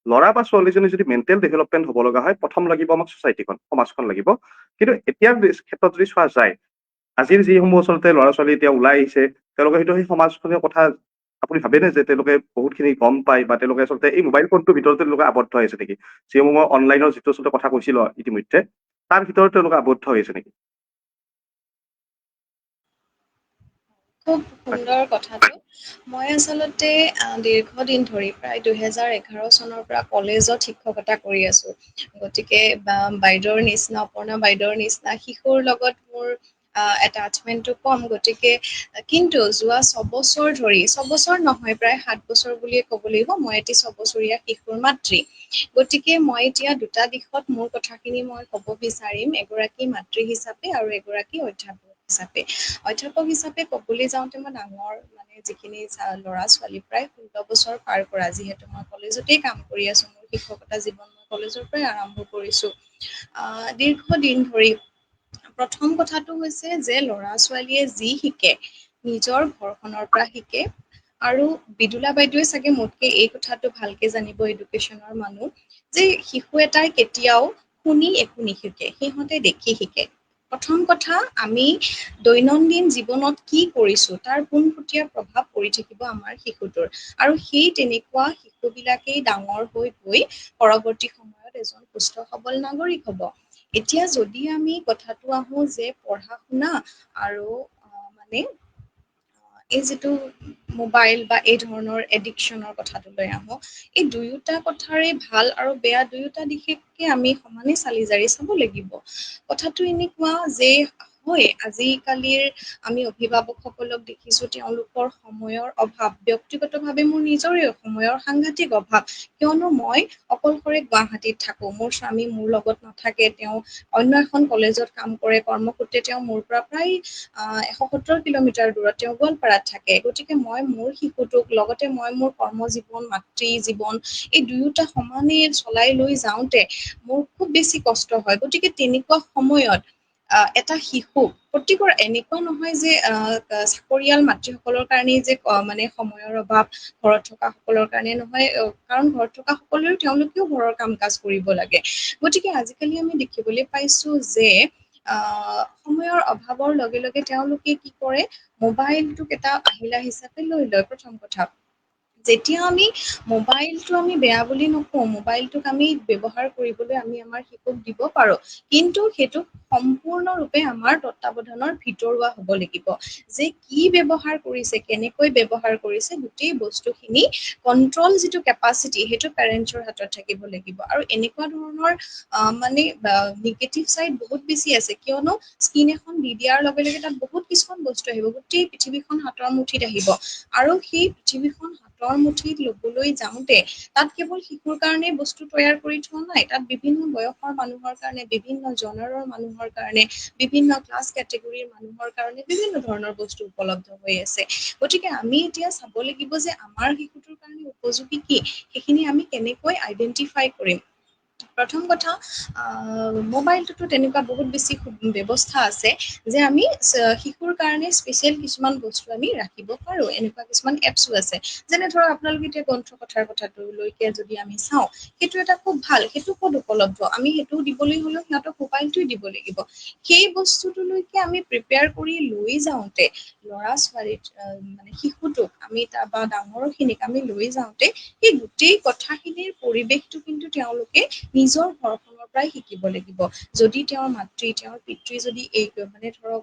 ল'ৰা বা ছোৱালীজনী যদি মেণ্টেল ডেভেলপমেণ্ট হ'ব লগা হয়, প্ৰথম লাগিব আমাক ছ'চাইটিখন, সমাজখন লাগিব। কিন্তু এতিয়াৰ ক্ষেত্ৰত যদি চোৱা যায়, আজিৰ যিসমূহ আচলতে ল'ৰা ছোৱালী এতিয়া ওলাই আহিছে, তেওঁলোকে হয়তো সেই সমাজখনৰ কথা আপুনি ভাবেনে যে তেওঁলোকে বহুতখিনি গম পায়, বা তেওঁলোকে আচলতে এই মোবাইল ফোনটোৰ ভিতৰতে তেওঁলোকে আবদ্ধ হৈ আছে নেকি? যিসমূহ মই অনলাইনৰ যিটো আচলতে কথা কৈছিলো ইতিমধ্যে, তাৰ ভিতৰত তেওঁলোকে আবদ্ধ হৈ আছে নেকি? খুব সুন্দৰ কথাটো। মই আচলতে দীৰ্ঘদিন ধৰি প্ৰায় 2011 চনৰ পৰা কলেজত শিক্ষকতা কৰি আছো। গতিকে বাইদেউৰ নিচিনা, অপৰ্ণা বাইদেউৰ নিচিনা শিশুৰ লগত মোৰ এটাচমেণ্টটো কম। গতিকে কিন্তু যোৱা 6 বছৰ ধৰি, 6 বছৰ নহয় প্ৰায় 7 বছৰ বুলিয়ে ক'ব লাগিব, মই এটি 6 বছৰীয়া শিশুৰ মাতৃ। গতিকে মই এতিয়া দুটা দিশত মোৰ কথাখিনি মই ক'ব বিচাৰিম, এগৰাকী মাতৃ হিচাপে আৰু এগৰাকী অধ্যাপক হিচাপে। অধ্যাপক হিচাপে ক'বলৈ যাওঁতে মই ডাঙৰ যিখিনি ল'ৰা ছোৱালী প্ৰায় 16 বছৰ পাৰ কৰা, যিহেতু মই কলেজতেই কাম কৰি আছো, মোৰ শিক্ষকতা জীৱন মই কলেজৰ পৰাই আৰম্ভ কৰিছো। দীৰ্ঘদিন ধৰি প্ৰথম কথাটো হৈছে যে ল'ৰা ছোৱালীয়ে যি শিকে নিজৰ ঘৰখনৰ পৰা শিকে। আৰু বিদুলা বাইদেৱে চাগে মোতকে এই কথাটো ভালকে জানিব, এডুকেশ্যনৰ মানুহ, যে শিশু এটাই কেতিয়াও শুনি একো নিশিকে, সিহঁতে দেখি শিকে। প্ৰথম কথা, আমি দৈনন্দিন জীৱনত কি কৰিছো তাৰ পোনপটীয়া প্ৰভাৱ পৰি থাকিব আমাৰ শিশুটোৰ। আৰু সেই তেনেকুৱা শিশুবিলাকেই ডাঙৰ হৈ গৈ পৰৱৰ্তী সময়ত এজন সুস্থ সবল নাগৰিক হ'ব। এতিয়া যদি আমি কথাটো আহো যে পঢ়া শুনা আৰু এই যিটো মোবাইল বা এই ধৰণৰ এডিকশ্যনৰ কথাটো লৈ আহো, এই দুয়োটা কথাৰে ভাল আৰু বেয়া দুয়োটা দিশকে আমি সমানে চালি জাৰি চাব লাগিব। কথাটো এনেকুৱা যে হয়, আজিকালিৰ আমি অভিভাৱকসকলক দেখিছো তেওঁলোকৰ সময়ৰ অভাৱ, ব্যক্তিগতভাৱে মোৰ নিজৰে সময়ৰ সাংঘাতিক অভাৱ, কিয়নো মই অকলশৰে গুৱাহাটীত থাকো, মোৰ স্বামী মোৰ লগত নাথাকে, তেওঁ অন্য এখন কলেজত কাম কৰে, কৰ্মসূত্ৰে তেওঁ মোৰ পৰা প্ৰায় 170 কিলোমিটাৰ দূৰত তেওঁ গোৱালপাৰাত থাকে। গতিকে মই মোৰ শিশুটোক লগতে মই মোৰ কৰ্মজীৱন, মাতৃ জীৱন এই দুয়োটা সমানে চলাই লৈ যাওঁতে মোৰ খুব বেছি কষ্ট হয়। গতিকে তেনেকুৱা সময়ত এটা শিশু প্ৰতিকৰ এনেকুৱা নহয় যে চাকৰিয়াল মাতৃসকলৰ কাৰণেই যে মানে সময়ৰ অভাৱ, ঘৰত থকা সকলৰ কাৰণে নহয়, কাৰণ ঘৰত থকা সকলেও তেওঁলোকেও ঘৰৰ কাম কাজ কৰিব লাগে। গতিকে আজিকালি আমি দেখিবলৈ পাইছো যে সময়ৰ অভাৱৰ লগে লগে তেওঁলোকে কি কৰে, মোবাইলটোক এটা আহিলা হিচাপে লৈ লয়। প্ৰথম কথা, যেতিয়া আমি মোবাইলটো আমি বেয়া বুলি নকওঁ, মোবাইলটোক আমি ব্যৱহাৰ কৰিবলৈ আমি আমাৰ শিশুক দিব পাৰো, কিন্তু সেইটো সম্পূৰ্ণৰূপে আমাৰ তত্বাৱধানৰ ভিতৰুৱা হ'ব লাগিব। যে কি ব্যৱহাৰ কৰিছে, কেনেকৈ ব্যৱহাৰ কৰিছে, গোটেই বস্তুখিনি কন্ট্ৰল যিটো কেপাচিটি সেইটো পেৰেণ্টছৰ হাতত থাকিব লাগিব। আৰু এনেকুৱা ধৰণৰ মানে নিগেটিভ চাইড বহুত বেছি আছে, কিয়নো স্ক্ৰীন এখন দি দিয়াৰ লগে লগে তাত বহুত কিছুমান বস্তু আহিব, গোটেই পৃথিৱীখন হাতৰ মুঠিত আহিব, আৰু সেই পৃথিৱীখন হাতৰ মুঠিত লবলৈ যাওঁতে তাত কেৱল শিশুৰ কাৰণে বস্তু তৈয়াৰ কৰি থোৱা নাই, তাত বিভিন্ন বয়সৰ মানুহৰ কাৰণে, বিভিন্ন জনাৰৰ মানুহৰ কাৰণে, বিভিন্ন ক্লাছ কেটেগৰীৰ মানুহৰ কাৰণে বিভিন্ন ধৰণৰ বস্তু উপলব্ধ হৈ আছে। গতিকে আমি এতিয়া চাব লাগিব যে আমাৰ শিশুটোৰ কাৰণে উপযোগী কি, সেইখিনি আমি কেনেকৈ আইডেন্টিফাই কৰিম। প্ৰথম কথা, মোবাইলটোতো তেনেকুৱা বহুত বেছি ব্যৱস্থা আছে যে আমি শিশুৰ কাৰণে স্পেচিয়েল কিছুমান বস্তু আমি ৰাখিব পাৰো। এনেকুৱা কিছুমান এপছো আছে, যেনে ধৰক আপোনালোকে এতিয়া গ্ৰন্থ কথাৰ কথাটোলৈকে যদি আমি চাওঁ, সেইটো এটা খুব ভাল, সেইটো ক'ত উপলব্ধ, আমি সেইটো দিবলৈ হলেও সিহঁতক মোবাইলটোৱে দিব লাগিব। সেই বস্তুটোলৈকে আমি প্ৰিপেয়াৰ কৰি লৈ যাওঁতে ল'ৰা ছোৱালীক মানে শিশুটোক আমি বা ডাঙৰ খিনিক আমি লৈ যাওঁতে সেই গোটেই কথাখিনিৰ পৰিৱেশটো কিন্তু তেওঁলোকে নিজৰ ঘৰখনৰ পৰাই শিকিব লাগিব। যদি তেওঁৰ মাতৃ, তেওঁৰ পিতৃ যদি মানে ধৰক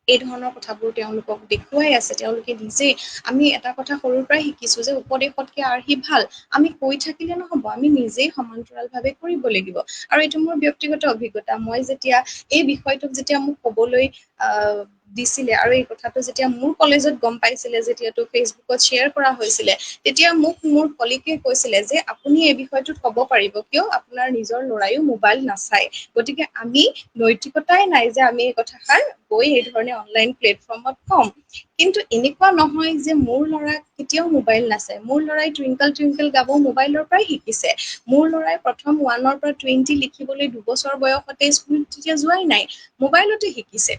এই ধৰণৰ কথাবোৰ তেওঁলোকক দেখুৱাই আছে, তেওঁলোকে নিজেই, আমি এটা কথা সৰুৰ পৰাই শিকিছো যে উপদেশতকে আৰ্হি ভাল, আমি কৈ থাকিলে নহব, আমি নিজেই সমান্তৰাল ভাৱে কৰিব লাগিব। আৰু এইটো মোৰ ব্যক্তিগত অভিজ্ঞতা, মই যেতিয়া এই বিষয়টোক যেতিয়া মোক কবলৈ দিছিলে, আৰু এই কথাটো যেতিয়া মোৰ কলেজত গম পাইছিলে, যেতিয়াতো ফেচবুকত শ্বেয়াৰ কৰা হৈছিলে, তেতিয়া মোক মোৰ কলিগে কৈছিলে যে আপুনি এই বিষয়টোত ক'ব পাৰিব, কিয় আপোনাৰ নিজৰ ল'ৰাইও মোবাইল নাচায়। গতিকে আমি নৈতিকতাই নাই যে আমি এই কথাষাৰ গৈ এই ধৰণে অনলাইন প্লেটফৰ্মত কম। কিন্তু এনেকুৱা নহয় যে মোৰ ল'ৰাই কেতিয়াও মোবাইল নাচায়, মোৰ ল'ৰাই টুইংকল টুইংকল গাব মোবাইলৰ পৰাই শিকিছে, মোৰ ল'ৰাই প্ৰথম 1ৰ পৰা 20 লিখিবলৈ 2 বছৰ বয়সতে স্কুল তেতিয়া যোৱাই নাই, মোবাইলতে শিকিছে।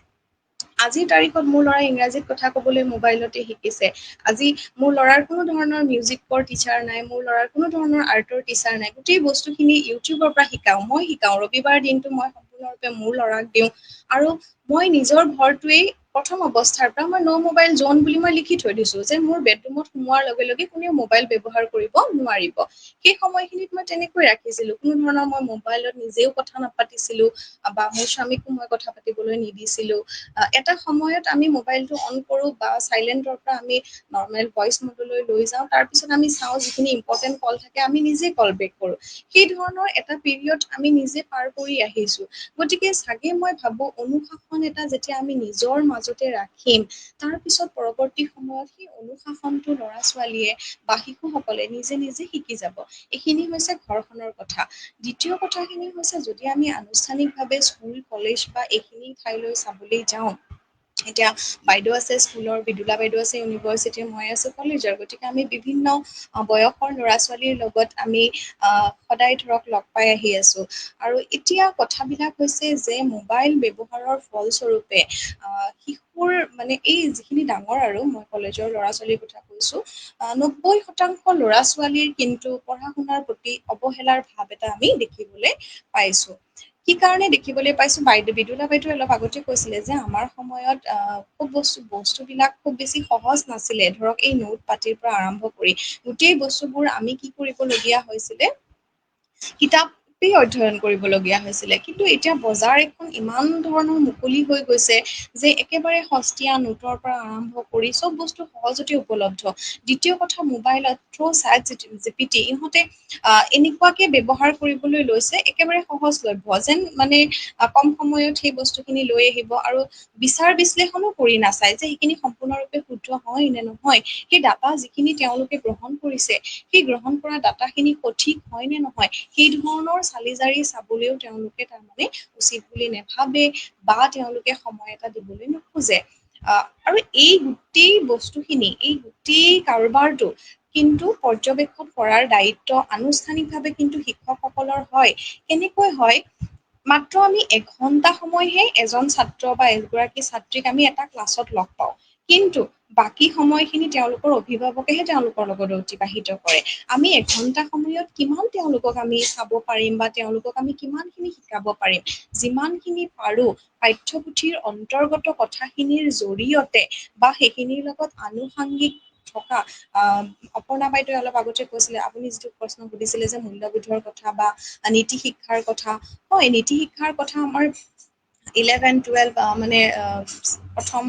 আজিৰ তাৰিখত মোৰ ল'ৰাই ইংৰাজীত কথা কবলৈ মোবাইলতে শিকিছে। আজি মোৰ ল'ৰাৰ কোনো ধৰণৰ মিউজিকৰ টিচাৰ নাই, মোৰ ল'ৰাৰ কোনো ধৰণৰ আৰ্টৰ টিচাৰ নাই, গোটেই বস্তুখিনি ইউটিউবৰ পৰা শিকাও, মই শিকাও, ৰবিবাৰ দিনটো মই সম্পূৰ্ণৰূপে মোৰ ল'ৰাক দিওঁ। আৰু মই নিজৰ ঘৰটোৱেই প্ৰথম অৱস্থাৰ পৰা মই ন' মোবাইল জ'ন বুলি মই লিখি থৈ দিছো, যে মোৰ বেডৰুমত সোমোৱাৰ লগে লগে কোনেও মোবাইল ব্যৱহাৰ কৰিব নোৱাৰিব। সেই সময়খিনিত মই তেনেকৈ ৰাখিছিলো, কোনো ধৰণৰ মই মোবাইলত নিজেও কথা নাপাতিছিলো বা মোৰ স্বামীকো মই কথা পাতিবলৈ নিদিছিলো। এটা সময়ত আমি মোবাইলটো অন কৰো বা চাইলেন্টৰ পৰা আমি নৰ্মেল ভইচ মডলৈ লৈ যাওঁ, তাৰ পিছত আমি চাওঁ যিখিনি ইম্পৰ্টেন্ট কল থাকে আমি নিজে কল বেক কৰো। সেই ধৰণৰ এটা পিৰিয়ড আমি নিজে পাৰ কৰি আহিছো। গতিকে চাগে মই ভাবো অনুশাসন এটা যেতিয়া আমি নিজৰ মাজতে ৰাখিম, তাৰ পিছত পৰৱৰ্তী সময়ত সেই অনুশাসনটো ল'ৰা ছোৱালীয়ে বা শিশুসকলে নিজে নিজে শিকি যাব। এইখিনি হৈছে ঘৰখনৰ কথা। দ্বিতীয় কথাখিনি হৈছে, যদি আমি আনুষ্ঠানিকভাৱে স্কুল কলেজ বা এইখিনি ঠাইলৈ চাবলৈ যাওঁ, এতিয়া বাইদেউ আছে স্কুলৰ, বিদুলা বাইদেউ আছে ইউনিভাৰ্চিটিৰ, মই আছো কলেজৰ, গতিকে আমি বিভিন্ন বয়সৰ ল'ৰা ছোৱালীৰ লগত আমি সদায় ধৰক লগ পাই আহি আছো। আৰু এতিয়া কথাবিলাক হৈছে যে মোবাইল ব্যৱহাৰৰ ফলস্বৰূপে শিশুৰ মানে এই যিখিনি ডাঙৰ, আৰু মই কলেজৰ ল'ৰা ছোৱালীৰ কথা কৈছো, 90% ল'ৰা ছোৱালীৰ কিন্তু পঢ়া শুনাৰ প্ৰতি অৱহেলাৰ ভাৱ এটা আমি দেখিবলৈ পাইছো। কি কাৰণে দেখিবলৈ পাইছো, বিদুলা বাইদেৱে অলপ আগতে কৈছিলে যে আমাৰ সময়ত খুব বস্তুবিলাক খুব বেছি সহজ নাছিলে। ধৰক এই নোট পাতিৰ পৰা আৰম্ভ কৰি গোটেই বস্তুবোৰ আমি কি কৰিবলগীয়া হৈছিলে, কিতাপ ৰূপেই অধ্যয়ন কৰিবলগীয়া হৈছিলে। কিন্তু এতিয়া বজাৰ এখন ইমান ধৰণৰ মুকলি হৈ গৈছে যে একেবাৰে সস্তীয়া নোটৰ পৰা আৰম্ভ কৰি চব বস্তু সহজতে উপলব্ধ। দ্বিতীয় কথা, মোবাইলত ChatGPT ইহঁতে এনেকুৱাকে ব্যৱহাৰ কৰিবলৈ লৈছে, একেবাৰে সহজলভ্য যেন মানে কম সময়ত সেই বস্তুখিনি লৈ আহিব আৰু বিচাৰ বিশ্লেষণো কৰি নাচায় যে সেইখিনি সম্পূৰ্ণৰূপে শুদ্ধ হয় নে নহয়। সেই ডাটা যিখিনি তেওঁলোকে গ্ৰহণ কৰিছে, সেই গ্ৰহণ কৰা ডাটাখিনি সঠিক হয় নে নহয়, সেই ধৰণৰ চালি জাৰি চাবলৈও তেওঁলোকে তাৰমানে উচিত বুলি নেভাবে বা তেওঁলোকে সময় এটা দিবলৈ নোখোজে। আৰু এই গোটেই বস্তুখিনি, এই গোটেই কাৰবাৰটো কিন্তু পৰ্যবেক্ষণ কৰাৰ দায়িত্ব আনুষ্ঠানিকভাৱে কিন্তু শিক্ষকসকলৰ হয়। কেনেকৈ হয়, মাত্ৰ আমি এঘন্টা সময়হে এজন ছাত্ৰ বা এগৰাকী ছাত্ৰীক আমি এটা ক্লাছত লগ পাওঁ, কিন্তু বাকী সময়খিনি তেওঁলোকৰ অভিভাৱকেহে তেওঁলোকৰ লগত অতিবাহিত কৰে। আমি এঘন্টা সময়ত কিমান তেওঁলোকক আমি চাব পাৰিম বা তেওঁলোকক আমি কিমানখিনি শিকাব পাৰিম। যিমানখিনি পাৰো পাঠ্যপুথিৰ অন্তৰ্গত কথাখিনিৰ জৰিয়তে বা সেইখিনিৰ লগত আনুষাংগিক থকা অপৰ্ণা বাইদেৱে অলপ আগতে কৈছিলে, আপুনি যিটো প্ৰশ্ন সুধিছিলে যে মূল্যবোধৰ কথা বা নীতি শিক্ষাৰ কথা, হয় নীতি শিক্ষাৰ কথা আমাৰ 11-12 মানে প্ৰথম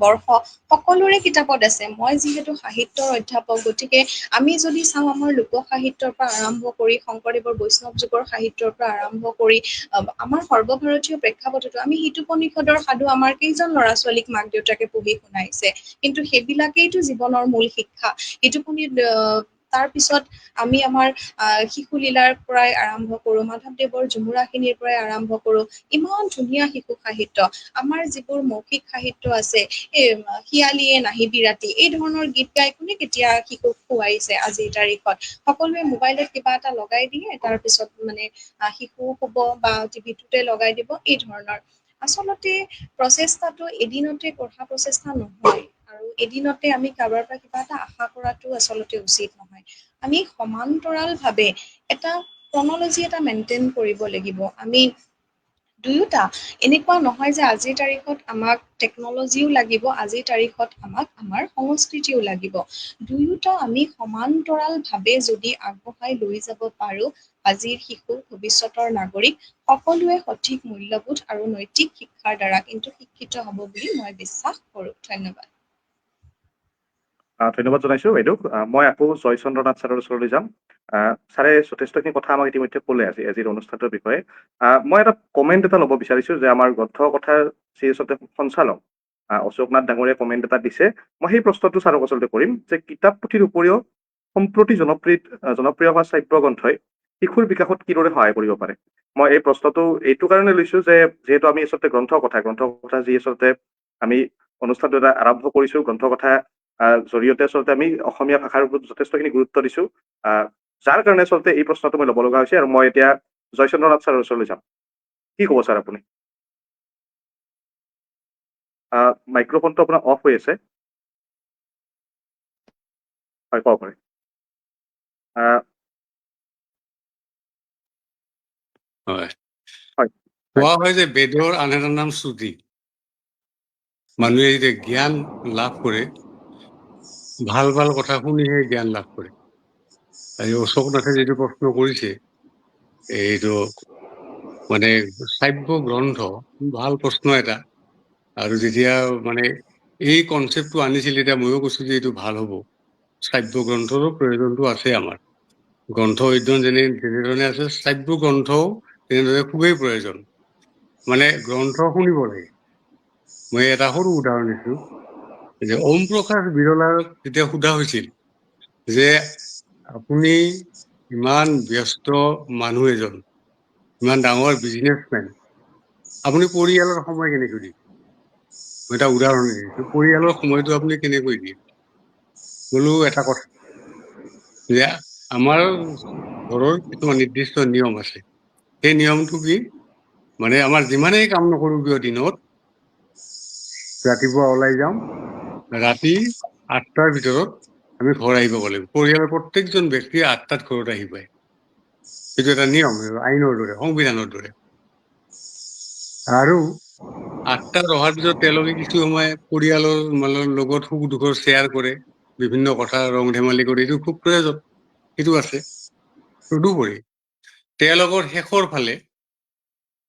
বৰ্ষ সকলোৰে কিতাপত আছে। মই যিহেতু সাহিত্যৰ অধ্যাপক, গতিকে আমি যদি চাওঁ আমাৰ লোক সাহিত্যৰ পৰা আৰম্ভ কৰি শংকৰদেৱৰ বৈষ্ণৱ যুগৰ সাহিত্যৰ পৰা আৰম্ভ কৰি আমাৰ সৰ্বভাৰতীয় প্ৰেক্ষাপটতো আমি সিটোপনিষদৰ সাধু আমাৰ কেইজন ল'ৰা ছোৱালীক মাক দেউতাকে পঢ়ি শুনাইছে, কিন্তু সেইবিলাকেইতো জীৱনৰ মূল শিক্ষা। সিটোপনি তাৰ পিছত আমি আমাৰ শিশুলীলাৰ পৰাই আৰম্ভ কৰো, মাধৱদেৱৰ ঝুমুৰাখিনিৰ পৰাই আৰম্ভ কৰো। ইমান ধুনীয়া শিশু সাহিত্য, আমাৰ যিবোৰ মৌখিক সাহিত্য আছে, এই শিয়ালিয়ে নাহিবি ৰাতি, এই ধৰণৰ গীত গাই কোনে কেতিয়া শিশুক শুৱাইছে আজিৰ তাৰিখত। সকলোৱে মোবাইলত কিবা এটা লগাই দিয়ে, তাৰ পিছত মানে শিশু শুব বা টিভিটোতে লগাই দিব, এই ধৰণৰ। আচলতে প্ৰচেষ্টাটো এদিনতে পঢ়া প্ৰচেষ্টা নহয়, আৰু এদিনতে আমি কাৰোবাৰ পৰা কিবা এটা আশা কৰাটো আচলতে উচিত নহয়। আমি সমান্তৰালভাৱে এটা ক্ৰনলজি এটা মেইনটেইন কৰিব লাগিব। আমি দুয়োটা, এনেকুৱা নহয় যে আজিৰ তাৰিখত আমাক টেকনলজিও লাগিব, আজিৰ তাৰিখত আমাক আমাৰ সংস্কৃতিও লাগিব। দুয়োটা আমি সমান্তৰালভাৱে যদি আগবঢ়াই লৈ যাব পাৰো, আজিৰ শিশু ভৱিষ্যতৰ নাগৰিক সকলোৱে সঠিক মূল্যবোধ আৰু নৈতিক শিক্ষাৰ দ্বাৰা কিন্তু শিক্ষিত হ'ব বুলি মই বিশ্বাস কৰো। ধন্যবাদ। ধন্যবাদ জনাইছো বাইদেউ। মই আকৌ জয়চন্দ্ৰ নাথ ছাৰৰ ওচৰলৈ যাম। ছাৰে যথেষ্টখিনি কথা আমাক ইতিমধ্যে ক'লে আজিৰ অনুষ্ঠানটোৰ বিষয়ে। মই এটা কমেণ্ট এটা ল'ব বিচাৰিছো যে আমাৰ গ্ৰন্থ কথাৰ যি আচলতে সঞ্চালক অশোক নাথ ডাঙৰীয়াই কমেণ্ট এটা দিছে। মই সেই প্ৰশ্নটো ছাৰক আচলতে কৰিম যে কিতাপ পুথিৰ উপৰিও সম্প্ৰতি জনপ্ৰিয় হোৱা শ্ৰাব্য গ্ৰন্থই শিশুৰ বিকাশত কিদৰে সহায় কৰিব পাৰে। মই এই প্ৰশ্নটো এইটো কাৰণে লৈছো যে যিহেতু আমি আচলতে গ্ৰন্থ কথা যি আচলতে আমি অনুষ্ঠানটো এটা আৰম্ভ কৰিছো, গ্ৰন্থ কথা জৰিয়তে আচলতে আমি অসমীয়া ভাষাৰ ওপৰত যথেষ্টখিনি গুৰুত্ব দিছো, যাৰ কাৰণে আচলতে এই প্ৰশ্নটো মই ল'ব লগা হৈছে। আৰু মই এতিয়া জয়চন্দ্ৰ নাথ ছাৰৰ ওচৰলৈ যাম। কি ক'ব ছাৰ আপুনি? মাইক্ৰফোনটো আপোনাৰ অফ হৈ আছে। হয়, ক'ব পাৰে। হয়, হয় কোৱা হয় যে বেদৰ আন এটা নাম শ্ৰুতি। মানুহে যেতিয়া জ্ঞান লাভ কৰে, ভাল ভাল কথা শুনিহে জ্ঞান লাভ কৰে। আৰু অশোক নাথে যিটো প্ৰশ্ন কৰিছে, এইটো মানে শ্ৰাব্য গ্ৰন্থ, ভাল প্ৰশ্ন এটা। আৰু যেতিয়া মানে এই কনচেপ্টটো আনিছিল, তেতিয়া ময়ো কৈছো যে এইটো ভাল হ'ব। শ্ৰাব্য গ্ৰন্থৰো প্ৰয়োজনটো আছে আমাৰ। গ্ৰন্থ অধ্যয়ন যেনেধৰণে আছে, শ্ৰাব্য গ্ৰন্থও তেনেদৰে খুবেই প্ৰয়োজন। মানে গ্ৰন্থ শুনিব লাগে। মই এটা সৰু উদাহৰণ দিছো যে ওম প্ৰকাশ বিৰলাক যেতিয়া সোধা হৈছিল যে আপুনি ইমান ব্যস্ত মানুহ এজন, ইমান ডাঙৰ বিজনেছমেন, আপুনি পৰিয়ালৰ সময় কেনেকৈ দিয়ে? মই এটা উদাহৰণ দিছো, পৰিয়ালৰ সময়টো আপুনি কেনেকৈ দিয়ে? বোলো এটা কথা যে আমাৰ ঘৰৰ কিছুমান নিৰ্দিষ্ট নিয়ম আছে। সেই নিয়মটো কি, মানে আমাৰ যিমানেই কাম নকৰো কিয় দিনত, ৰাতিপুৱা ওলাই যাওঁ, ৰাতি 8টাৰ ভিতৰত আমি ঘৰ আহি পাব লাগিব। পৰিয়ালৰ প্ৰত্যেকজন ব্যক্তি 8টাত ঘৰত আহি পায়। সেইটো এটা নিয়ম, আইনৰ দৰে, সংবিধানৰ দৰে। আৰু 8টাত অহাৰ পিছত তেওঁলোকে কিছু সময় পৰিয়ালৰ লগত সুখ দুখৰ শ্বেয়াৰ কৰে, বিভিন্ন কথা ৰং ধেমালি কৰে। এইটো খুব প্ৰয়োজন, সেইটো আছে। তদুপৰি তেওঁলোকৰ শেষৰ ফালে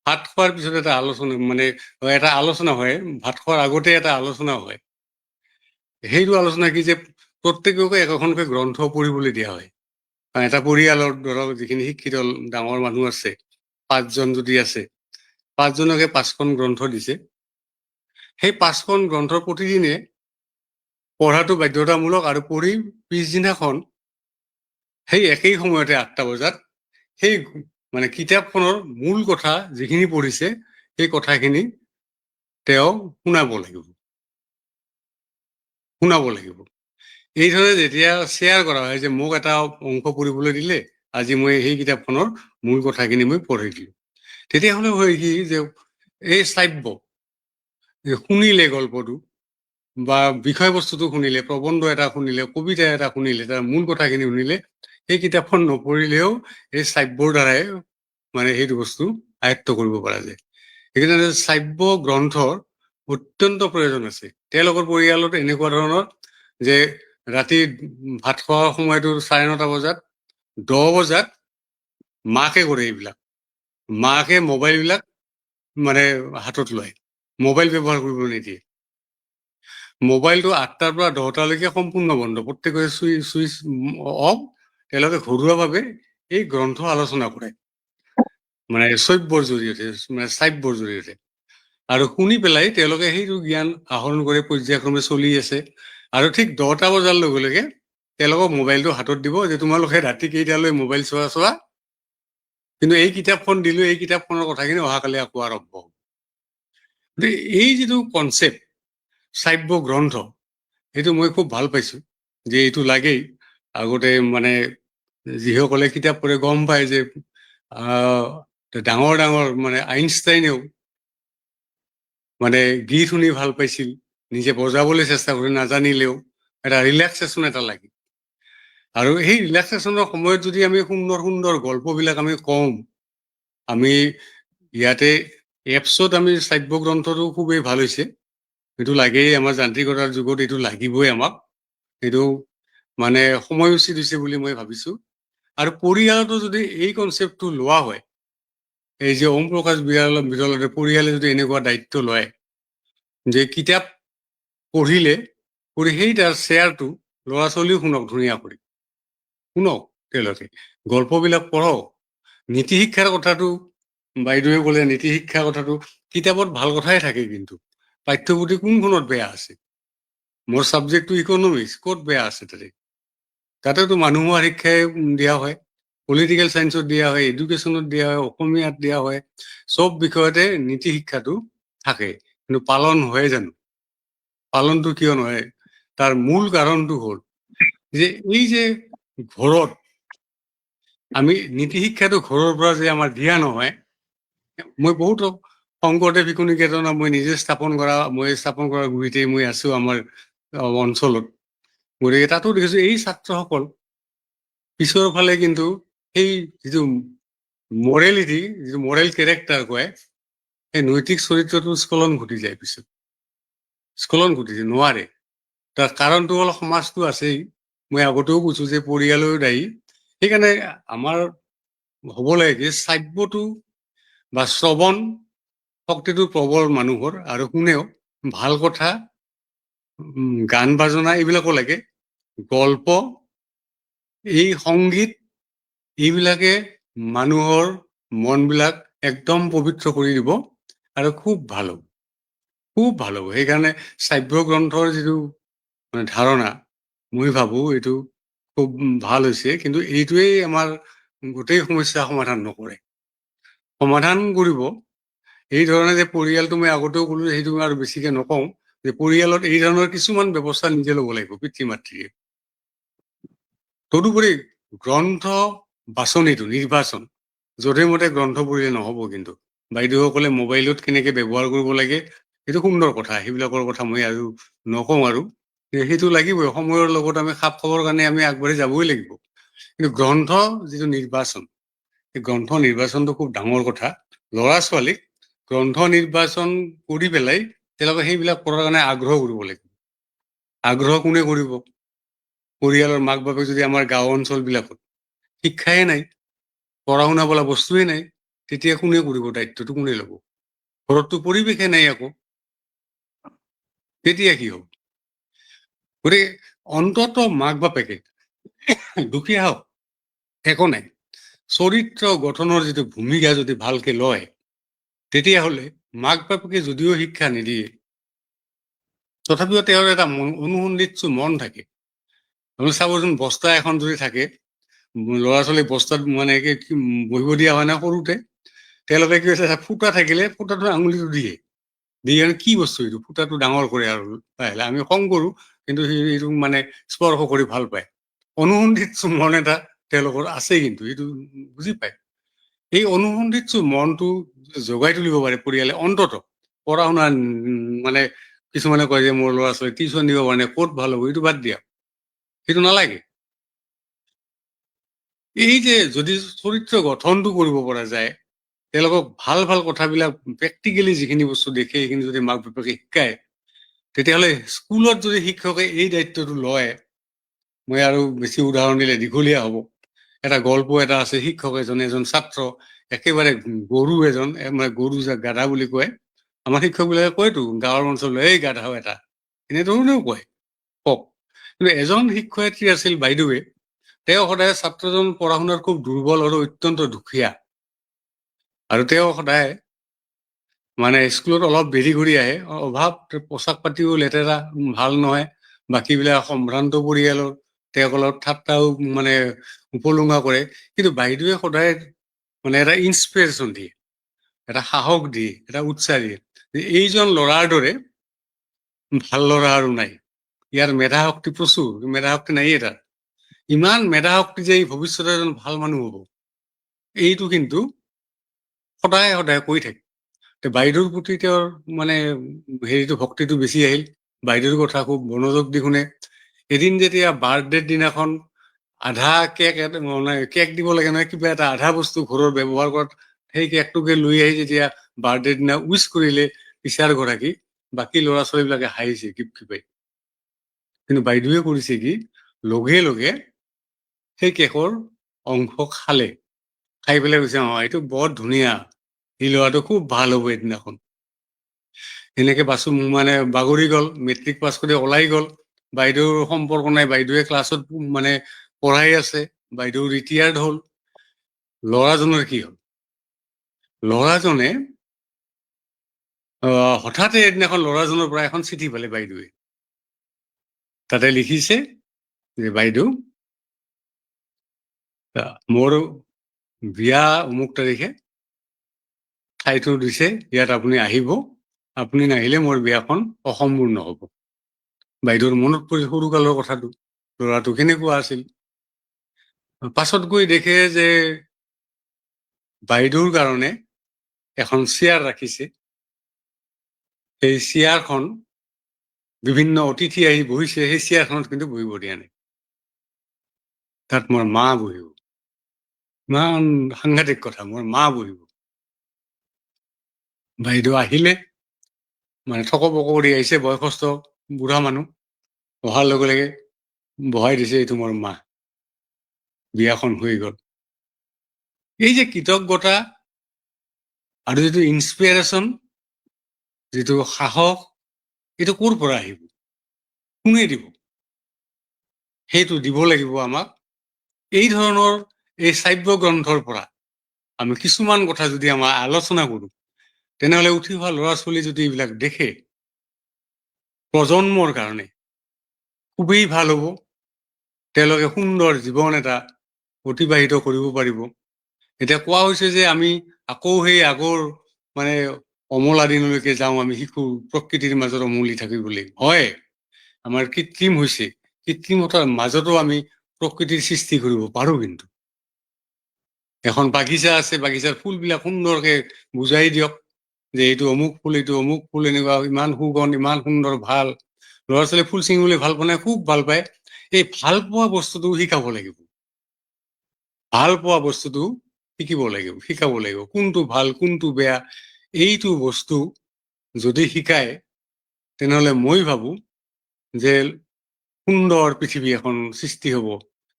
ভাত খোৱাৰ পিছত এটা আলোচনা হয়, ভাত খোৱাৰ আগতে এটা আলোচনা হয়। সেইটো আলোচনা কি যে প্ৰত্যেককে একোখনকৈ গ্ৰন্থ পঢ়িবলৈ দিয়া হয়। এটা পৰিয়ালৰ ধৰক যিখিনি শিক্ষিত ডাঙৰ মানুহ আছে, 5জন যদি আছে, 5জনকে 5খন গ্ৰন্থ দিছে। সেই 5খন গ্ৰন্থ প্ৰতিদিনে পঢ়াটো বাধ্যতামূলক, আৰু পঢ়ি পিছদিনাখন সেই একেই সময়তে 8টা বজাত সেই কিতাপখনৰ মূল কথা যিখিনি পঢ়িছে সেই কথাখিনি তেওঁ শুনাব লাগিব। এইদৰে যেতিয়া শ্বেয়াৰ কৰা হয় যে মোক এটা অংশ পঢ়িবলৈ দিলে, আজি মই সেই কিতাপখনৰ মূল কথাখিনি মই পঢ়ি দিলোঁ, তেতিয়াহ'লে হয় কি যে এই শ্ৰাব্য শুনিলে গল্পটো বা বিষয়বস্তুটো শুনিলে, প্ৰবন্ধ এটা শুনিলে, কবিতা এটা শুনিলে, তাৰ মূল কথাখিনি শুনিলে, সেই কিতাপখন নপঢ়িলেও এই শ্ৰাব্যৰ দ্বাৰাই সেইটো বস্তু আয়ত্ত কৰিব পৰা যায়। সেইকাৰণে শ্ৰাব্য গ্ৰন্থৰ অত্যন্ত প্ৰয়োজন আছে। তেওঁলোকৰ পৰিয়ালত এনেকুৱা ধৰণৰ যে ৰাতি ভাত খোৱাৰ সময়টো 9:30 বজাত, 10 বজাত মাকে কৰে এইবিলাক। মাকে মোবাইলবিলাক হাতত লয়, মোবাইল ব্যৱহাৰ কৰিব নিদিয়ে। মোবাইলটো 8টাৰ পৰা 10টালৈকে সম্পূৰ্ণ বন্ধ, প্ৰত্যেকৰে চুইচ অফ। তেওঁলোকে ঘৰুৱাভাৱে এই গ্ৰন্থ আলোচনা কৰে, শ্ৰাব্যৰ জৰিয়তে, আৰু শুনি পেলাই তেওঁলোকে সেইটো জ্ঞান আহৰণ কৰি পৰ্যায়ক্ৰমে চলি আছে। আৰু ঠিক 10টা বজাৰ লগে লগে তেওঁলোকক মোবাইলটো হাতত দিব যে তোমালোকে ৰাতি কেইটালৈ মোবাইল চোৱা, কিন্তু এই কিতাপখন দিলো, এই কিতাপখনৰ কথাখিনি অহাকালি আকৌ আৰম্ভ হ'ব। এই যিটো কনচেপ্ট শ্ৰাব্য গ্ৰন্থ, সেইটো মই খুব ভাল পাইছো যে এইটো লাগেই। আগতে যিসকলে কিতাপ পঢ়ে গম পায় যে ডাঙৰ আইনষ্টাইনেও গীত শুনি ভাল পাইছিল, নিজে বজাবলৈ চেষ্টা কৰি নাজানিলেও এটা ৰিলেক্সেশ্যন এটা লাগে। আৰু সেই ৰিলেক্সেশ্যনৰ সময়ত যদি আমি সুন্দৰ সুন্দৰ গল্পবিলাক আমি কওঁ, আমি ইয়াতে এপছত আমি শ্ৰাব্য গ্ৰন্থটো খুবেই ভাল হৈছে, এইটো লাগেই। আমাৰ যান্ত্ৰিকতাৰ যুগত এইটো লাগিবই আমাক, এইটো সময় উচিত হৈছে বুলি মই ভাবিছো। আৰু পৰিয়ালতো যদি এই কনচেপ্টটো লোৱা হয়, এই যে ওম প্ৰকাশ বিদ্যালয়ৰ পৰিয়ালে যদি এনেকুৱা দায়িত্ব লয় যে কিতাপ পঢ়ি সেই তাৰ শ্বেয়াৰটো ল'ৰা ছোৱালীও শুনক, ধুনীয়া কৰি শুনক, তেওঁলোকে গল্পবিলাক পঢ়ক। নীতি শিক্ষাৰ কথাটো বাইদেৱে ক'লে, নীতি শিক্ষাৰ কথাটো কিতাপত ভাল কথাই থাকে, কিন্তু পাঠ্যপুথি কোনখনত বেয়া আছে? মোৰ ছাবজেক্টটো ইকনমিক্স, ক'ত বেয়া আছে? তাতেতো মানুহৰ শিক্ষাই দিয়া হয়, পলিটিকেল চাইন্সত দিয়া হয়, এডুকেশ্যনত দিয়া হয়, অসমীয়াত দিয়া হয়, চব বিষয়তে নীতি শিক্ষাটো থাকে। কিন্তু পালন হয় জানো? পালনটো কিয় নহয়? তাৰ মূল কাৰণটো হ'ল যে এই যে ঘৰত আমি নীতি শিক্ষাটো ঘৰৰ পৰা যে আমাৰ দিয়া নহয়। মই বহুত শংকৰদেৱ শিশু নিকেতন মই নিজে স্থাপন কৰা গুৰিতেই মই আছো আমাৰ অঞ্চলত। গতিকে তাতো দেখিছো এই ছাত্ৰসকল পিছৰ ফালে কিন্তু সেই যিটো মৰেলিটি, যিটো মৰেল কেৰেক্টাৰ কয়, সেই নৈতিক চৰিত্ৰটো স্খলন ঘটি যায়, পিছত স্খলন ঘটিছে, নোৱাৰে। তাৰ কাৰণটো হ'ল সমাজটো আছেই, মই আগতেও কৈছো যে পৰিয়ালেও দায়ী। সেইকাৰণে আমাৰ হ'ব লাগে যে শ্ৰাব্যটো বা শ্ৰৱণ শক্তিটো প্ৰবল মানুহৰ, আৰু শুনেও ভাল কথা, গান বাজনা এইবিলাকো লাগে, গল্প, এই সংগীত, এইবিলাকে মানুহৰ মনবিলাক একদম পবিত্ৰ কৰি দিব, আৰু খুব ভাল হ'ব, খুব ভাল হ'ব। সেইকাৰণে শ্ৰাব্য গ্ৰন্থৰ যিটো ধাৰণা, মই ভাবো এইটো খুব ভাল হৈছে। কিন্তু এইটোৱেই আমাৰ গোটেই সমস্যা সমাধান নকৰে। সমাধান কৰিব এই ধৰণে যে পৰিয়ালটো, মই আগতেও ক'লো, সেইটো আৰু বেছিকে নকওঁ, যে পৰিয়ালত এই ধৰণৰ কিছুমান ব্যৱস্থা নিজে ল'ব লাগিব পিতৃ মাতৃয়ে। তদুপৰি গ্ৰন্থ বাছনিটো, নিৰ্বাচন, যধে মতে গ্ৰন্থ পঢ়িলে নহ'ব। কিন্তু বাইদেউসকলে মোবাইলত কেনেকে ব্যৱহাৰ কৰিব লাগে, সেইটো সুন্দৰ কথা, সেইবিলাকৰ কথা মই আৰু নকওঁ। আৰু সেইটো লাগিবই, সময়ৰ লগত আমি খাপ খাবৰ কাৰণে আমি আগবাঢ়ি যাবই লাগিব। কিন্তু গ্ৰন্থ যিটো নিৰ্বাচন, এই গ্ৰন্থ নিৰ্বাচনটো খুব ডাঙৰ কথা। ল'ৰা ছোৱালীক গ্ৰন্থ নিৰ্বাচন কৰি পেলাই তেওঁলোকে সেইবিলাক পঢ়াৰ কাৰণে আগ্ৰহ কৰিব লাগিব। আগ্ৰহ কোনে কৰিব? পৰিয়ালৰ মাক বাপেক যদি আমাৰ গাঁও অঞ্চলবিলাকত শিক্ষাই নাই, পঢ়া শুনা বোলা বস্তুৱে নাই, তেতিয়া কোনে কৰিব? দায়িত্বটো কোনে ল'ব? ঘৰততো পৰিৱেশে নাই আকৌ, তেতিয়া কি হ'ব? গতিকে অন্তত মাক বাপেকে দুখীয়া হওক একো নাই, চৰিত্ৰ গঠনৰ যিটো ভূমিকা যদি ভালকে লয়, তেতিয়াহ'লে মাক বাপেকে যদিও শিক্ষা নিদিয়ে, তথাপিও তেওঁৰ এটা অনুসন্ধিৎসু মন থাকে। আপুনি চাবচোন, বস্তা এখন যদি থাকে, ল'ৰা ছোৱালী বস্তাত মানে বহিব দিয়া হয় না সৰুতে, তেওঁলোকে কি হৈছে, ফুটা থাকিলে ফুটাটো আঙুলিটো দিয়ে কি বস্তু এইটো, ফুটাটো ডাঙৰ কৰে আৰু লাহে আমি খং কৰো, কিন্তু সেইটো মানে স্পৰ্শ কৰি ভাল পায়। অনুসন্ধিৎসু মন এটা তেওঁলোকৰ আছে, কিন্তু এইটো বুজি পায়। এই অনুসন্ধিৎসু মনটো জগাই তুলিব পাৰে পৰিয়ালে, অন্তত পঢ়া শুনা মানে কিছুমানে কয় যে মোৰ ল'ৰা ছোৱালী টিউচন দিব পাৰে নে, ক'ত ভাল হ'ব, এইটো বাদ দিয়া, সেইটো নালাগে। এই যে যদি চৰিত্ৰ গঠনটো কৰিব পৰা যায়, তেওঁলোকক ভাল ভাল কথাবিলাক প্ৰেক্টিকেলি যিখিনি বস্তু দেখে সেইখিনি যদি মাক বাপেকে শিকায়, তেতিয়াহ'লে স্কুলত যদি শিক্ষকে এই দায়িত্বটো লয়, মই আৰু বেছি উদাহৰণ দিলে দীঘলীয়া হ'ব। এটা গল্প এটা আছে, শিক্ষক এজন ছাত্ৰ একেবাৰে গৰু এজন, মানে গৰু যে গাধা বুলি কয়, আমাৰ শিক্ষকবিলাকে কয়তো গাঁৱৰ অঞ্চললৈ, এই গাধাও এটা, এনেধৰণেও কয়, কওক। কিন্তু এজন শিক্ষয়িত্ৰী আছিল বাইদেৱে, তেওঁ সদায় ছাত্ৰজন পঢ়া শুনাত খুব দুৰ্বল আৰু অত্যন্ত দুখীয়া, আৰু তেওঁ সদায় মানে স্কুলত অলপ দেৰি কৰি আহে, অভাৱ, পোচাক পাতিও লেতেৰা, ভাল নহয়, বাকীবিলাক সম্ভ্ৰান্ত পৰিয়ালৰ, তেওঁক অলপ ঠাট্টাও মানে উপলুঙা কৰে, কিন্তু বাইদেৱে সদায় মানে এটা ইনস্পিৰেশ্যন দিয়ে, এটা সাহস দিয়ে, এটা উৎসাহ দিয়ে যে এইজন ল'ৰাৰ দৰে ভাল ল'ৰা আৰু নাই, ইয়াৰ মেধাশক্তি প্ৰচুৰ, মেধাশক্তি নাই এটা, ইমান মেধাশক্তি যে এই ভৱিষ্যতে এজন ভাল মানুহ হ'ব, এইটো কিন্তু সদায় সদায় কৈ থাকে। বাইদেউৰ প্ৰতি তেওঁৰ মানে হেৰিটো, ভক্তিটো বেছি আহিল, বাইদেউৰ কথা খুব মনোযোগ দি শুনে। এদিন যেতিয়া বাৰ্থডে দিনাখন আধা কেক মানে কেক দিব লাগে নহয়, কিবা এটা আধা বস্তু ঘৰৰ ব্যৱহাৰ কৰাত, সেই কেকটোকে লৈ আহি যেতিয়া বাৰ্থডে দিনা উইচ কৰিলে টিচাৰ গৰাকী, বাকী ল'ৰা ছোৱালীবিলাকে হাঁহিছে খিপখিপাই, কিন্তু বাইদেৱে কৰিছে কি, লগে লগে সেই কেকৰ অংশ খালে, খাই পেলাই কৈছে, এইটো বৰ ধুনীয়া, এই ল'ৰাটো খুব ভাল হ'ব এদিনাখন। এনেকে মানে বাগৰি গ'ল, মেট্ৰিক পাছ কৰি ওলাই গ'ল, বাইদেউৰ সম্পৰ্ক নাই, বাইদেৱে ক্লাছত মানে পঢ়াই আছে, বাইদেউ ৰিটায়াৰ্ড হ'ল। ল'ৰাজনৰ কি হ'ল, ল'ৰাজনে হঠাতে এদিনাখন ল'ৰাজনৰ পৰা এখন চিঠি পালে বাইদেৱে, তাতে লিখিছে যে বাইদেউ, মোৰ বিয়া অমুক তাৰিখে, ঠাইটো দিছে, ইয়াত আপুনি আহিব, আপুনি নাহিলে মোৰ বিয়াখন অসম্পূৰ্ণ হ'ব। বাইদেউৰ মনত পৰি সৰুকালৰ কথাটো, ল'ৰাটো কেনেকুৱা আছিল। পাছত গৈ দেখে যে বাইদেউৰ কাৰণে এখন চেয়াৰ ৰাখিছে, সেই চেয়াৰখন বিভিন্ন অতিথি আহি বহিছে, সেই চেয়াৰখনত কিন্তু বহিব দিয়া নাই, তাত মোৰ মা বহিব। ইমান সাংঘাতিক কথা, মোৰ মা বহিব। বাইদেউ আহিলে, মানে থকবক কৰি আহিছে, বয়সস্থ বুঢ়া মানুহ, অহাৰ লগে লগে বহাই দিছে, এইটো মোৰ মা, বিয়াখন হৈ গ'ল। এই যে কৃতজ্ঞতা আৰু যিটো ইনস্পিৰেশ্যন, যিটো সাহস, এইটো ক'ৰ পৰা আহিব, কোনে দিব? সেইটো দিব লাগিব আমাক এই ধৰণৰ এই শ্ৰাব্য গ্ৰন্থৰ পৰা। আমি কিছুমান কথা যদি আমাৰ আলোচনা কৰোঁ, তেনেহ'লে উঠি অহা ল'ৰা ছোৱালী যদি এইবিলাক দেখে, প্ৰজন্মৰ কাৰণে খুবেই ভাল হ'ব, তেওঁলোকে সুন্দৰ জীৱন এটা অতিবাহিত কৰিব পাৰিব। এতিয়া কোৱা হৈছে যে আমি আকৌ সেই আগৰ মানে অমলা দিনলৈকে যাওঁ, আমি শিশু প্ৰকৃতিৰ মাজত অমলি থাকিবলৈ। হয়, আমাৰ কৃত্ৰিম হৈছে, কৃত্ৰিমতাৰ মাজতো আমি প্ৰকৃতিৰ সৃষ্টি কৰিব পাৰো। কিন্তু এখন বাগিচা আছে, বাগিচাৰ ফুলবিলাক সুন্দৰকে বুজাই দিয়ক যে এইটো অমুক ফুল, এইটো অমুক ফুল, এনেকুৱা ইমান সুগন্ধ, ইমান সুন্দৰ, ভাল। ল'ৰা ছোৱালীয়ে ফুল ছিঙিবলৈ ভাল পায়, খুব ভাল পায়। এই ভাল পোৱা বস্তুটো শিকাব লাগিব, ভাল পোৱা বস্তুটো শিকিব লাগিব, শিকাব লাগিব, কোনটো ভাল কোনটো বেয়া, এইটো বস্তু যদি শিকায়, তেনেহ'লে মই ভাবো যে সুন্দৰ পৃথিৱী এখন সৃষ্টি হ'ব।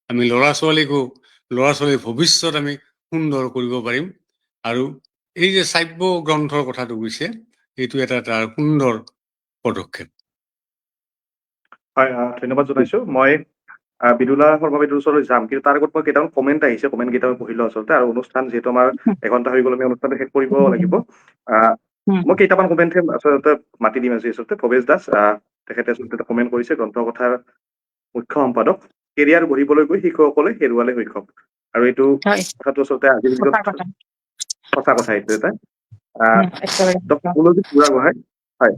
আমি ল'ৰা ছোৱালীৰ ভৱিষ্যত আমি সুন্দৰ কৰিব পাৰিম। আৰু এই যে শ্ৰাব্য গ্ৰন্থৰ কথাটো কৈছে, এইটো এটা তাৰ সুন্দৰ পদক্ষেপ। হয়, ধন্যবাদ জনাইছো। মই বিদুলা শৰ্মা বাইদেউৰ ওচৰলৈ যাম, কিন্তু তাৰ আগত মই কেইটামান কমেণ্ট আহিছে, কমেণ্ট কেইটা মই পঢ়িলো আচলতে। আৰু অনুষ্ঠান যিহেতু আমাৰ এঘণ্টা হৈ গ'ল, আমি অনুষ্ঠানটো শেষ কৰিব লাগিব। মই কেইটামান কমেণ্ট আচলতে মাতি দিম আজি। আচলতে ভৱেশ দাস তেখেতে আচলতে কমেণ্ট কৰিছে, গ্ৰন্থকথাৰ মুখ্য সম্পাদক, কেৰিয়াৰ গঢ়িবলৈ গৈ শিশুসকলে হেৰুৱালে শৈশৱ। আৰু এইটো কথাটো আচলতে আজিৰ যুগত সঁচা কথা। এইটো এটা ডক্টৰ বুলজিৎ বুঢ়াগোহাঁই, হয়,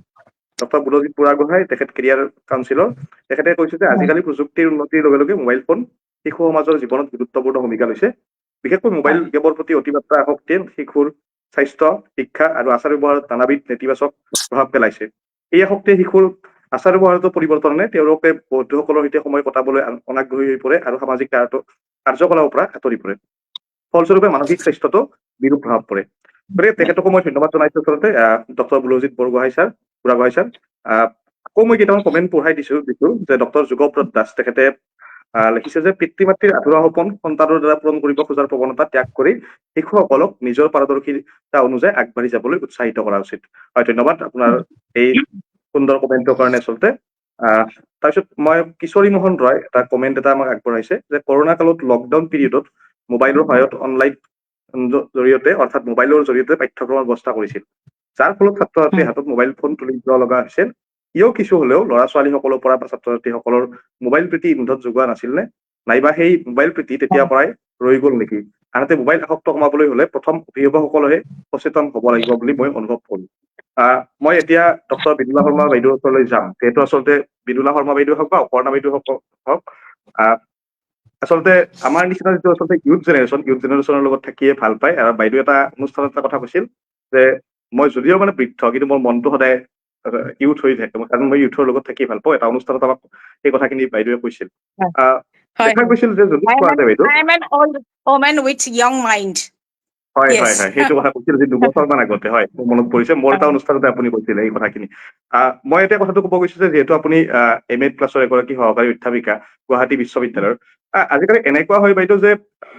ডক্টৰ বুলজিৎ বুঢ়াগোহাঁই, তেখেত কেৰিয়াৰ কাউন্সিলৰ, তেখেতে কৈছে যে আজিকালি প্ৰযুক্তিৰ উন্নতিৰ লগে লগে মোবাইল ফোন শিশু সমাজৰ জীৱনত গুৰুত্বপূৰ্ণ ভূমিকা লৈছে। বিশেষকৈ মোবাইল গেমৰ প্ৰতি অতিমাত্ৰা আসক্তিয়ে শিশুৰ স্বাস্থ্য, শিক্ষা আৰু আচাৰ ব্যৱহাৰত নানাবিধ নেতিবাচক প্ৰভাৱ পেলাইছে। এই আসক্তিয়ে শিশুৰ আচাৰ ব্যৱহাৰতো পৰিৱৰ্তনে তেওঁলোকে বন্ধুসকলৰ সৈতে সময় কটাবলৈ অনাগ্ৰহী হৈ পৰে আৰু সামাজিক কাৰ্যকলাপৰ পৰা আঁতৰি পৰে। ফলস্বৰূপে মানসিক স্বাস্থ্যতো বিৰূপ প্ৰভাৱ পৰে। গতিকে তেখেতকো মই ধন্যবাদ জনাইছো আচলতে, ডক্টৰ বুলজিৎ বুঢ়াগোহাঁই ছাৰ। আকৌ মই কেইটামান কমেণ্ট পঢ়াই দিছো যে ডক্টৰ যুগব্ৰত দাস, তেখেতে লিখিছে যে পিতৃ মাতৃৰ আধৰুৱা সপোন সন্তানৰ দ্বাৰা পূৰণ কৰিব খোজাৰ প্ৰৱণতা ত্যাগ কৰি শিশুসকলক নিজৰ পাৰদৰ্শিতা অনুযায়ী আগবাঢ়ি যাবলৈ উৎসাহিত কৰা উচিত। হয়, ধন্যবাদ আপোনাৰ এই সুন্দৰ কমেণ্টৰ কাৰণে আচলতে। তাৰপিছত মই কিশোৰী মোহন ৰয় এটা কমেণ্ট এটা আমাক আগবঢ়াইছে যে কৰোণা কালত লকডাউন পিৰিয়ডত মোবাইলৰ সহায়ত অনলাইন জৰিয়তে, অৰ্থাৎ মোবাইলৰ জৰিয়তে পাঠ্যক্ৰমৰ ব্যৱস্থা কৰিছিল, যাৰ ফলত ছাত্ৰ ছাত্ৰীৰ হাতত মোবাইল ফোন তুলি দিব লগা হৈছিল। ইও কিছু হলেও ল'ৰা ছোৱালীসকলৰ পৰা বা ছাত্ৰ ছাত্ৰীসকলৰ মোবাইল প্ৰীতি ইন্ধন যোগোৱা নাছিল নে, নাইবা সেই মোবাইল প্ৰীতি তেতিয়াৰ পৰাই ৰৈ গ'ল নেকি? আনহাতে মোবাইল আসক্ত কমাবলৈ হলে প্ৰথম অভিভাৱকসকলেহে সচেতন হ'ব লাগিব বুলি মই অনুভৱ কৰো। মই এতিয়া ডক্টৰ বিদুলা শৰ্মা বাইদেউৰ ওচৰলৈ যাম। যিহেতু আচলতে বিদুলা শৰ্মা বাইদেউ হওক বা অপৰ্ণা বাইদেউ হওক, আচলতে আমাৰ নিচিনা যিটো আচলতে ইউথ জেনেৰেশ্যনৰ লগত থাকিয়ে ভাল পায়। আৰু বাইদেউ এটা অনুষ্ঠানত এটা কথা কৈছিল যে মই যদিও মানে বৃদ্ধ, কিন্তু মোৰ মনটো সদায় ইউথ হৈ থাকে, কাৰণ মই ইউথৰ লগত থাকি ভাল পাওঁ। এটা অনুষ্ঠানত আমাক সেই কথাখিনি বাইদেৱে কৈছিল। দেখা গৈছিল যে যদি কোৱা যায় বাইদেউ, হয়, সেইটো কথা কৈছিল যে 2 বছৰমান আগতে, হয়, মোৰ মনত পৰিছে, মোৰ এটা অনুষ্ঠানতে আপুনি কৈছিলে এই কথাখিনি। মই এতিয়া কথাটো ক'ব গৈছো যে যিহেতু আপুনি MA ক্লাছৰ এগৰাকী সহকাৰী অধ্যাপিকা গুৱাহাটী বিশ্ববিদ্যালয়ৰ, আজিকালি এনেকুৱা হয় বাইদেউ যে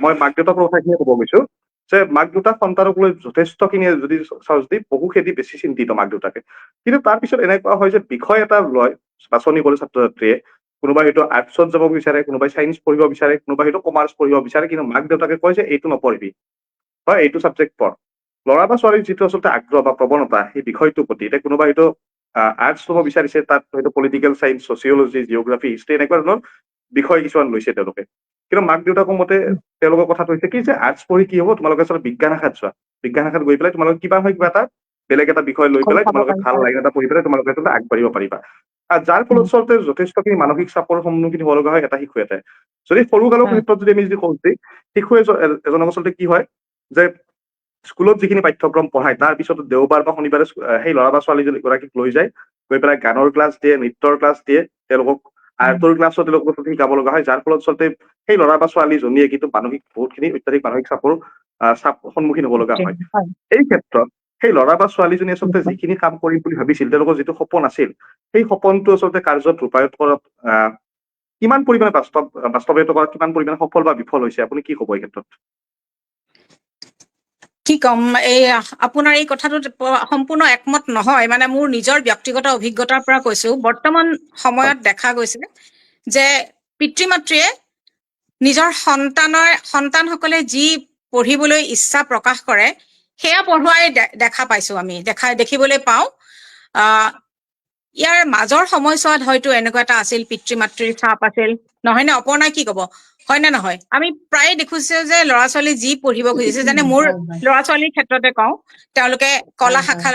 মই মাক দেউতাকৰ কথাখিনিয়ে ক'ব গৈছো যে মাক দেউতাক সন্তানক লৈ যথেষ্টখিনি যদি চাওঁ, যদি বহুখিনি বেছি চিন্তিত মাক দেউতাকে। কিন্তু তাৰ পিছত এনেকুৱা হয় যে বিষয় এটা লয়, বাছনি কৰে ছাত্ৰ ছাত্ৰীয়ে, কোনোবাই হয়তো আৰ্টছত যাব বিচাৰে, কোনোবাই চাইন্স পঢ়িব বিচাৰে, কোনোবাই হয়তো কমাৰ্চ পঢ়িব বিচাৰে, কিন্তু মাক দেউতাকে কয় যে এইটো নপঢ়িবি, হয়, এইটো ছাবজেক্ট পঢ়। ল'ৰা বা ছোৱালীৰ যিটো আচলতে আগ্ৰহ বা প্ৰৱণতা সেই বিষয়টোৰ প্ৰতি, এতিয়া কোনোবাই হয়তো আৰ্টছ ল'ব বিচাৰিছে, তাত হয়তো political science, sociology, geography, history এনেকুৱা ধৰণৰ বিষয় কিছুমান লৈছে তেওঁলোকে। কিন্তু মাক দেউতাকৰ মতে তেওঁলোকৰ কথাটো হৈছে কি যে আৰ্টছ পঢ়ি কি হ'ব, তোমালোকে আচলতে বিজ্ঞান শাখাত যোৱা, বিজ্ঞান শাখাত গৈ পেলাই তোমালোকে কিবা নহয় কিবা এটা বেলেগ এটা বিষয় লৈ পেলাই তোমালোকে ভাল লাইন এটা পঢ়ি পেলাই তোমালোকে আচলতে আগবাঢ়িব পাৰিবা। যাৰ ফলত আচলতে যথেষ্টখিনি মানসিক চাপৰ সন্মুখীন হ'ব লগা হয় এটা শিশু এটাই। যদি সৰু কালৰ ক্ষেত্ৰত যদি আমি যদি কওঁ, শিশু এজনক আচলতে কি হয় যে স্কুলত যিখিনি পাঠ্যক্ৰম পঢ়ায় তাৰ পিছত দেওবাৰ বা শনিবাৰে সেই ল'ৰা বা ছোৱালী গৰাকীক লৈ যায়, গৈ পেলাই গানৰ ক্লাছ দিয়ে, নৃত্যৰ ক্লাছ দিয়ে, তেওঁলোকক আৰ্টৰ ক্লাছত তেওঁলোকক শিকাব লগা হয়, যাৰ ফলত আচলতে সেই ল'ৰা বা ছোৱালীজনীয়ে কিন্তু বহুতখিনি অত্যাধিক মানসিক চাপৰ সন্মুখীন হ'ব লগা হয়। এই ক্ষেত্ৰত সেই ল'ৰা বা ছোৱালীজনী আচলতে যিখিনি কাম কৰিম বুলি ভাবিছিল, তেওঁলোকৰ যিটো সপোন আছিল, সেই সপোনটো আচলতে কাৰ্যত ৰূপায়ণ কৰাত কিমান পৰিমাণে বাস্তৱায়িত কৰাত কিমান পৰিমাণে সফল বা বিফল হৈছে, আপুনি কি ক'ব এই ক্ষেত্ৰত? কি ক'ম, এই আপোনাৰ এই কথাটোত সম্পূৰ্ণ একমত নহয়। মানে মোৰ নিজৰ ব্যক্তিগত অভিজ্ঞতাৰ পৰা কৈছো, বৰ্তমান সময়ত দেখা গৈছে যে পিতৃ মাতৃয়ে নিজৰ সন্তানসকলে যি পঢ়িবলৈ ইচ্ছা প্ৰকাশ কৰে সেয়া পঢ়ুৱাই দেখা পাইছো, আমি দেখিবলৈ পাওঁ। ইয়াৰ মাজৰ সময়ছোৱাত হয়তো এনেকুৱা এটা আছিল, পিতৃ মাতৃৰ চাপ আছিল, নহয় নে? অপৰ্ণাই কি ক'ব, হয় নে নহয়? আমি প্ৰায় দেখিছো যে ল'ৰা ছোৱালী যি পঢ়িব খুজিছে, যেনে মোৰ ল'ৰা ছোৱালীৰ ক্ষেত্ৰতে কওঁ, তেওঁলোকে কলা শাখাত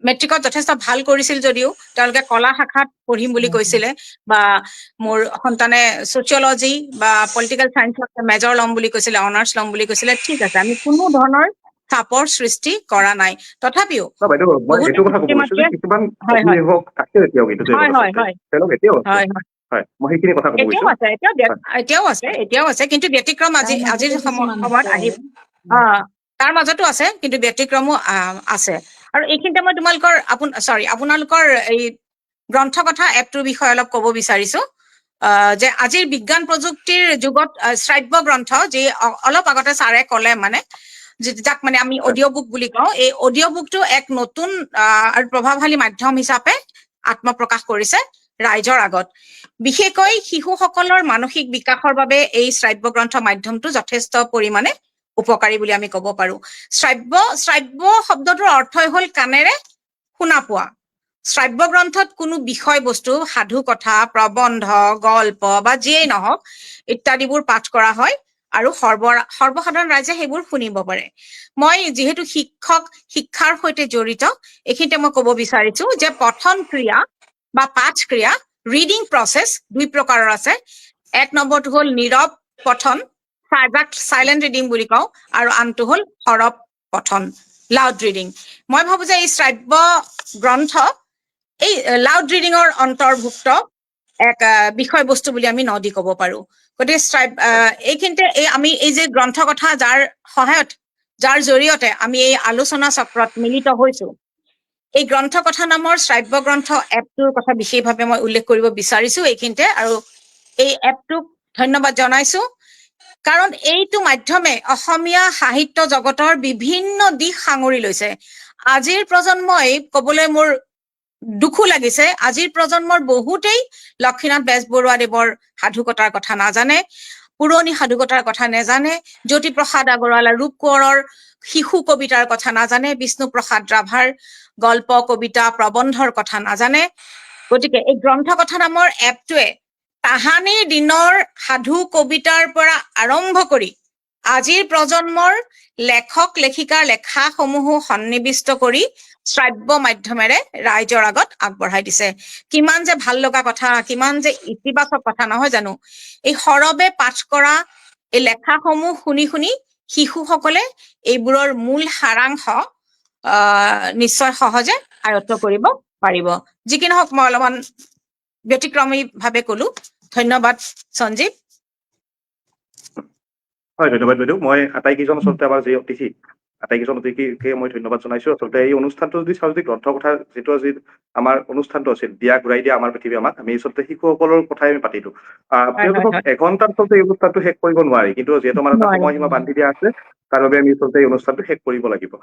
মেট্ৰিকত যথেষ্ট ভাল কৰিছিল যদিও তেওঁলোকে কলা শাখাত পঢ়িম বুলি কৈছিলে, বা মোৰ সন্তানে ছচিয়লজি বা পলিটিকেল চাইন্সত মেজৰ ল'ম বুলি কৈছিলে, অনাৰ্ছ ল'ম বুলি কৈছিলে। ঠিক আছে, আমি কোনো ধৰণৰ চাপৰ সৃষ্টি কৰা নাই। তথাপিও বাইদেউ মই বহুত এইটো কথা ক'ব গৈছো যে কিছুমান অভিভাৱক আছে এতিয়াও, কিন্তু তেওঁলোক এতিয়াও আছে, হয়, মই সেইখিনি কথা ক'ব গৈছো। এতিয়াও আছে, কিন্তু ব্যতিক্ৰম আজিৰ সময়ত আহি তাৰ মাজতো আছে, কিন্তু ব্যতিক্ৰমো আছে। আৰু এইখিনিতে মই আপোনালোকৰ এই গ্ৰন্থকথা এপটোৰ বিষয়ে অলপ ক'ব বিচাৰিছো। যে আজিৰ বিজ্ঞান প্ৰযুক্তিৰ যুগত শ্ৰাব্য গ্ৰন্থ যি অলপ আগতে ছাৰে ক'লে মানে যাক মানে আমি অডিঅ' বুক বুলি কওঁ, এই অডিঅ' বুকটো এক নতুন আৰু প্ৰভাৱশালী মাধ্যম হিচাপে আত্মপ্ৰকাশ কৰিছে ৰাইজৰ আগত। বিশেষকৈ শিশুসকলৰ মানসিক বিকাশৰ বাবে এই শ্ৰাব্য গ্ৰন্থ মাধ্যমটো যথেষ্ট পৰিমাণে উপকাৰী বুলি আমি ক'ব পাৰো। শ্ৰাব্য শব্দটোৰ অৰ্থই হ'ল কাণেৰে শুনা পোৱা। শ্ৰাব্য গ্ৰন্থত কোনো বিষয়বস্তু, সাধু কথা, প্ৰবন্ধ, গল্প বা যিয়েই নহওক ইত্যাদিবোৰ পাঠ কৰা হয় আৰু সৰ্বসাধাৰণ ৰাইজে সেইবোৰ শুনিব পাৰে। মই যিহেতু শিক্ষাৰ সৈতে জড়িত, এইখিনিতে মই ক'ব বিচাৰিছো যে পঠন ক্ৰিয়া বা পাঠ ক্ৰিয়া, ৰিডিং প্ৰচেছ 2 প্ৰকাৰৰ আছে। 1 নম্বৰটো হ'ল নীৰৱ পঠন, যাক চাইলেণ্ট ৰিডিং বুলি কওঁ, আৰু আনটো হ'ল সৰৱ পঠন, লাউড ৰিডিং। মই ভাবো যে এই শ্ৰাব্য গ্ৰন্থ এই লাউড ৰিডিঙৰ অন্তৰ্ভুক্ত এক বিষয়বস্তু বুলি আমি নদি ক'ব পাৰো। গতিকে এইখিনিতে আমি এই যে গ্ৰন্থ কথা যাৰ জৰিয়তে আমি এই আলোচনা চক্ৰত মিলিত হৈছো, এই গ্ৰন্থ কথা নামৰ শ্ৰাব্য গ্ৰন্থ এপটোৰ কথা বিশেষভাৱে মই উল্লেখ কৰিব বিচাৰিছো এইখিনিতে, আৰু এই এপটোক ধন্যবাদ জনাইছো। কাৰণ এইটো মাধ্যমে অসমীয়া সাহিত্য জগতৰ বিভিন্ন দিশ সাঙুৰি লৈছে। আজিৰ প্ৰজন্মই ক'বলৈ মোৰ দুখো লাগিছে, আজিৰ প্ৰজন্মৰ বহুতেই লক্ষ্মীনাথ বেজবৰুৱাদেৱৰ সাধুকথাৰ কথা নাজানে, পুৰণি সাধুকথাৰ কথা নাজানে, জ্যোতিপ্ৰসাদ আগৰৱালা, ৰূপ কোঁৱৰৰ শিশু কবিতাৰ কথা নাজানে, বিষ্ণুপ্ৰসাদ ৰাভাৰ গল্প, কবিতা, প্ৰবন্ধৰ কথা নাজানে। গতিকে এই গ্ৰন্থ কথা নামৰ এপটোৱে তাহানিৰ দিনৰ সাধু কবিতাৰ পৰা আৰম্ভ কৰি আজিৰ প্ৰজন্মৰ লেখক লেখিকাৰ লেখাসমূহো সন্নিৱিষ্ট কৰি শ্ৰাব্য মাধ্যমেৰে ৰাইজৰ আগত আগবঢ়াই দিছে। কিমান যে ভাল লগা কথা, কিমান যে ইতিবাচক কথা নহয় জানো? এই সৰবে পাঠ কৰা এই লেখাসমূহ শুনি শুনি শিশুসকলে এইবোৰৰ মূল সাৰাংশ নিশ্চয় সহজে আয়ত্ত কৰিব পাৰিব। যি কি নহওক মই অলপমান ব্যতিক্ৰমীভাৱে ক'লো। ধন্যবাদ সঞ্জীৱ। হয়, ধন্যবাদ বাইদেউ। মই আটাইকেইজন আচলতে আমাৰ যি অতিথি, আটাইকেইজন অতিথিকে মই ধন্যবাদ জনাইছো। আচলতে এই অনুষ্ঠানটো যদি চাওঁ, যদি গ্ৰন্থ কথা যিটো আজি আমাৰ অনুষ্ঠানটো আছিল, দিয়া ঘূৰাই দিয়া আমাৰ পৃথিৱী আমাক, আমি আচলতে শিশুসকলৰ কথাই আমি পাতিলো। তেওঁলোকক এঘণ্টাত আচলতে এই অনুষ্ঠানটো শেষ কৰিব নোৱাৰি, কিন্তু যিহেতু আমাৰ এটা সময়সীমা বান্ধি দিয়া আছে, তাৰ বাবে আমি আচলতে এই অনুষ্ঠানটো শেষ কৰিব লাগিব।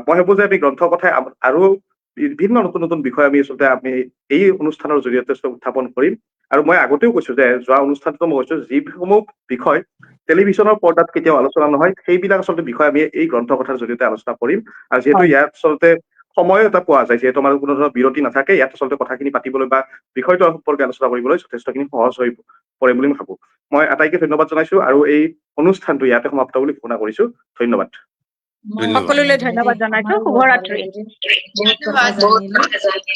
মই ভাবো যে আমি গ্ৰন্থ কথাই আৰু বিভিন্ন নতুন নতুন বিষয় আমি এই অনুষ্ঠানৰ জৰিয়তে উত্থাপন কৰিম। আৰু মই আগতেও কৈছো যে যোৱা অনুষ্ঠানটো মই কৈছো, যিসমূহ বিষয় টেলিভিছনৰ পৰ্দাত কেতিয়াও আলোচনা নহয়, সেইবিলাক আচলতে বিষয় আমি এই গ্ৰন্থ কথাৰ জৰিয়তে আলোচনা কৰিম। আৰু যিহেতু ইয়াত আচলতে সময় এটা পোৱা যায়, যিহেতু আমাৰ কোনো ধৰণৰ বিৰতি নাথাকে, ইয়াত আচলতে কথাখিনি পাতিবলৈ বা বিষয়টো সম্পৰ্কে আলোচনা কৰিবলৈ যথেষ্টখিনি সহজ হৈ পৰে বুলি মই ভাবো। মই আটাইকে ধন্যবাদ জনাইছো আৰু এই অনুষ্ঠানটো ইয়াতে সমাপ্ত বুলি ঘোষণা কৰিছো। ধন্যবাদ। সকলোলৈ ধন্যবাদ জনাইছো। শুভৰাত্ৰি। বহুত কথা জানিলো।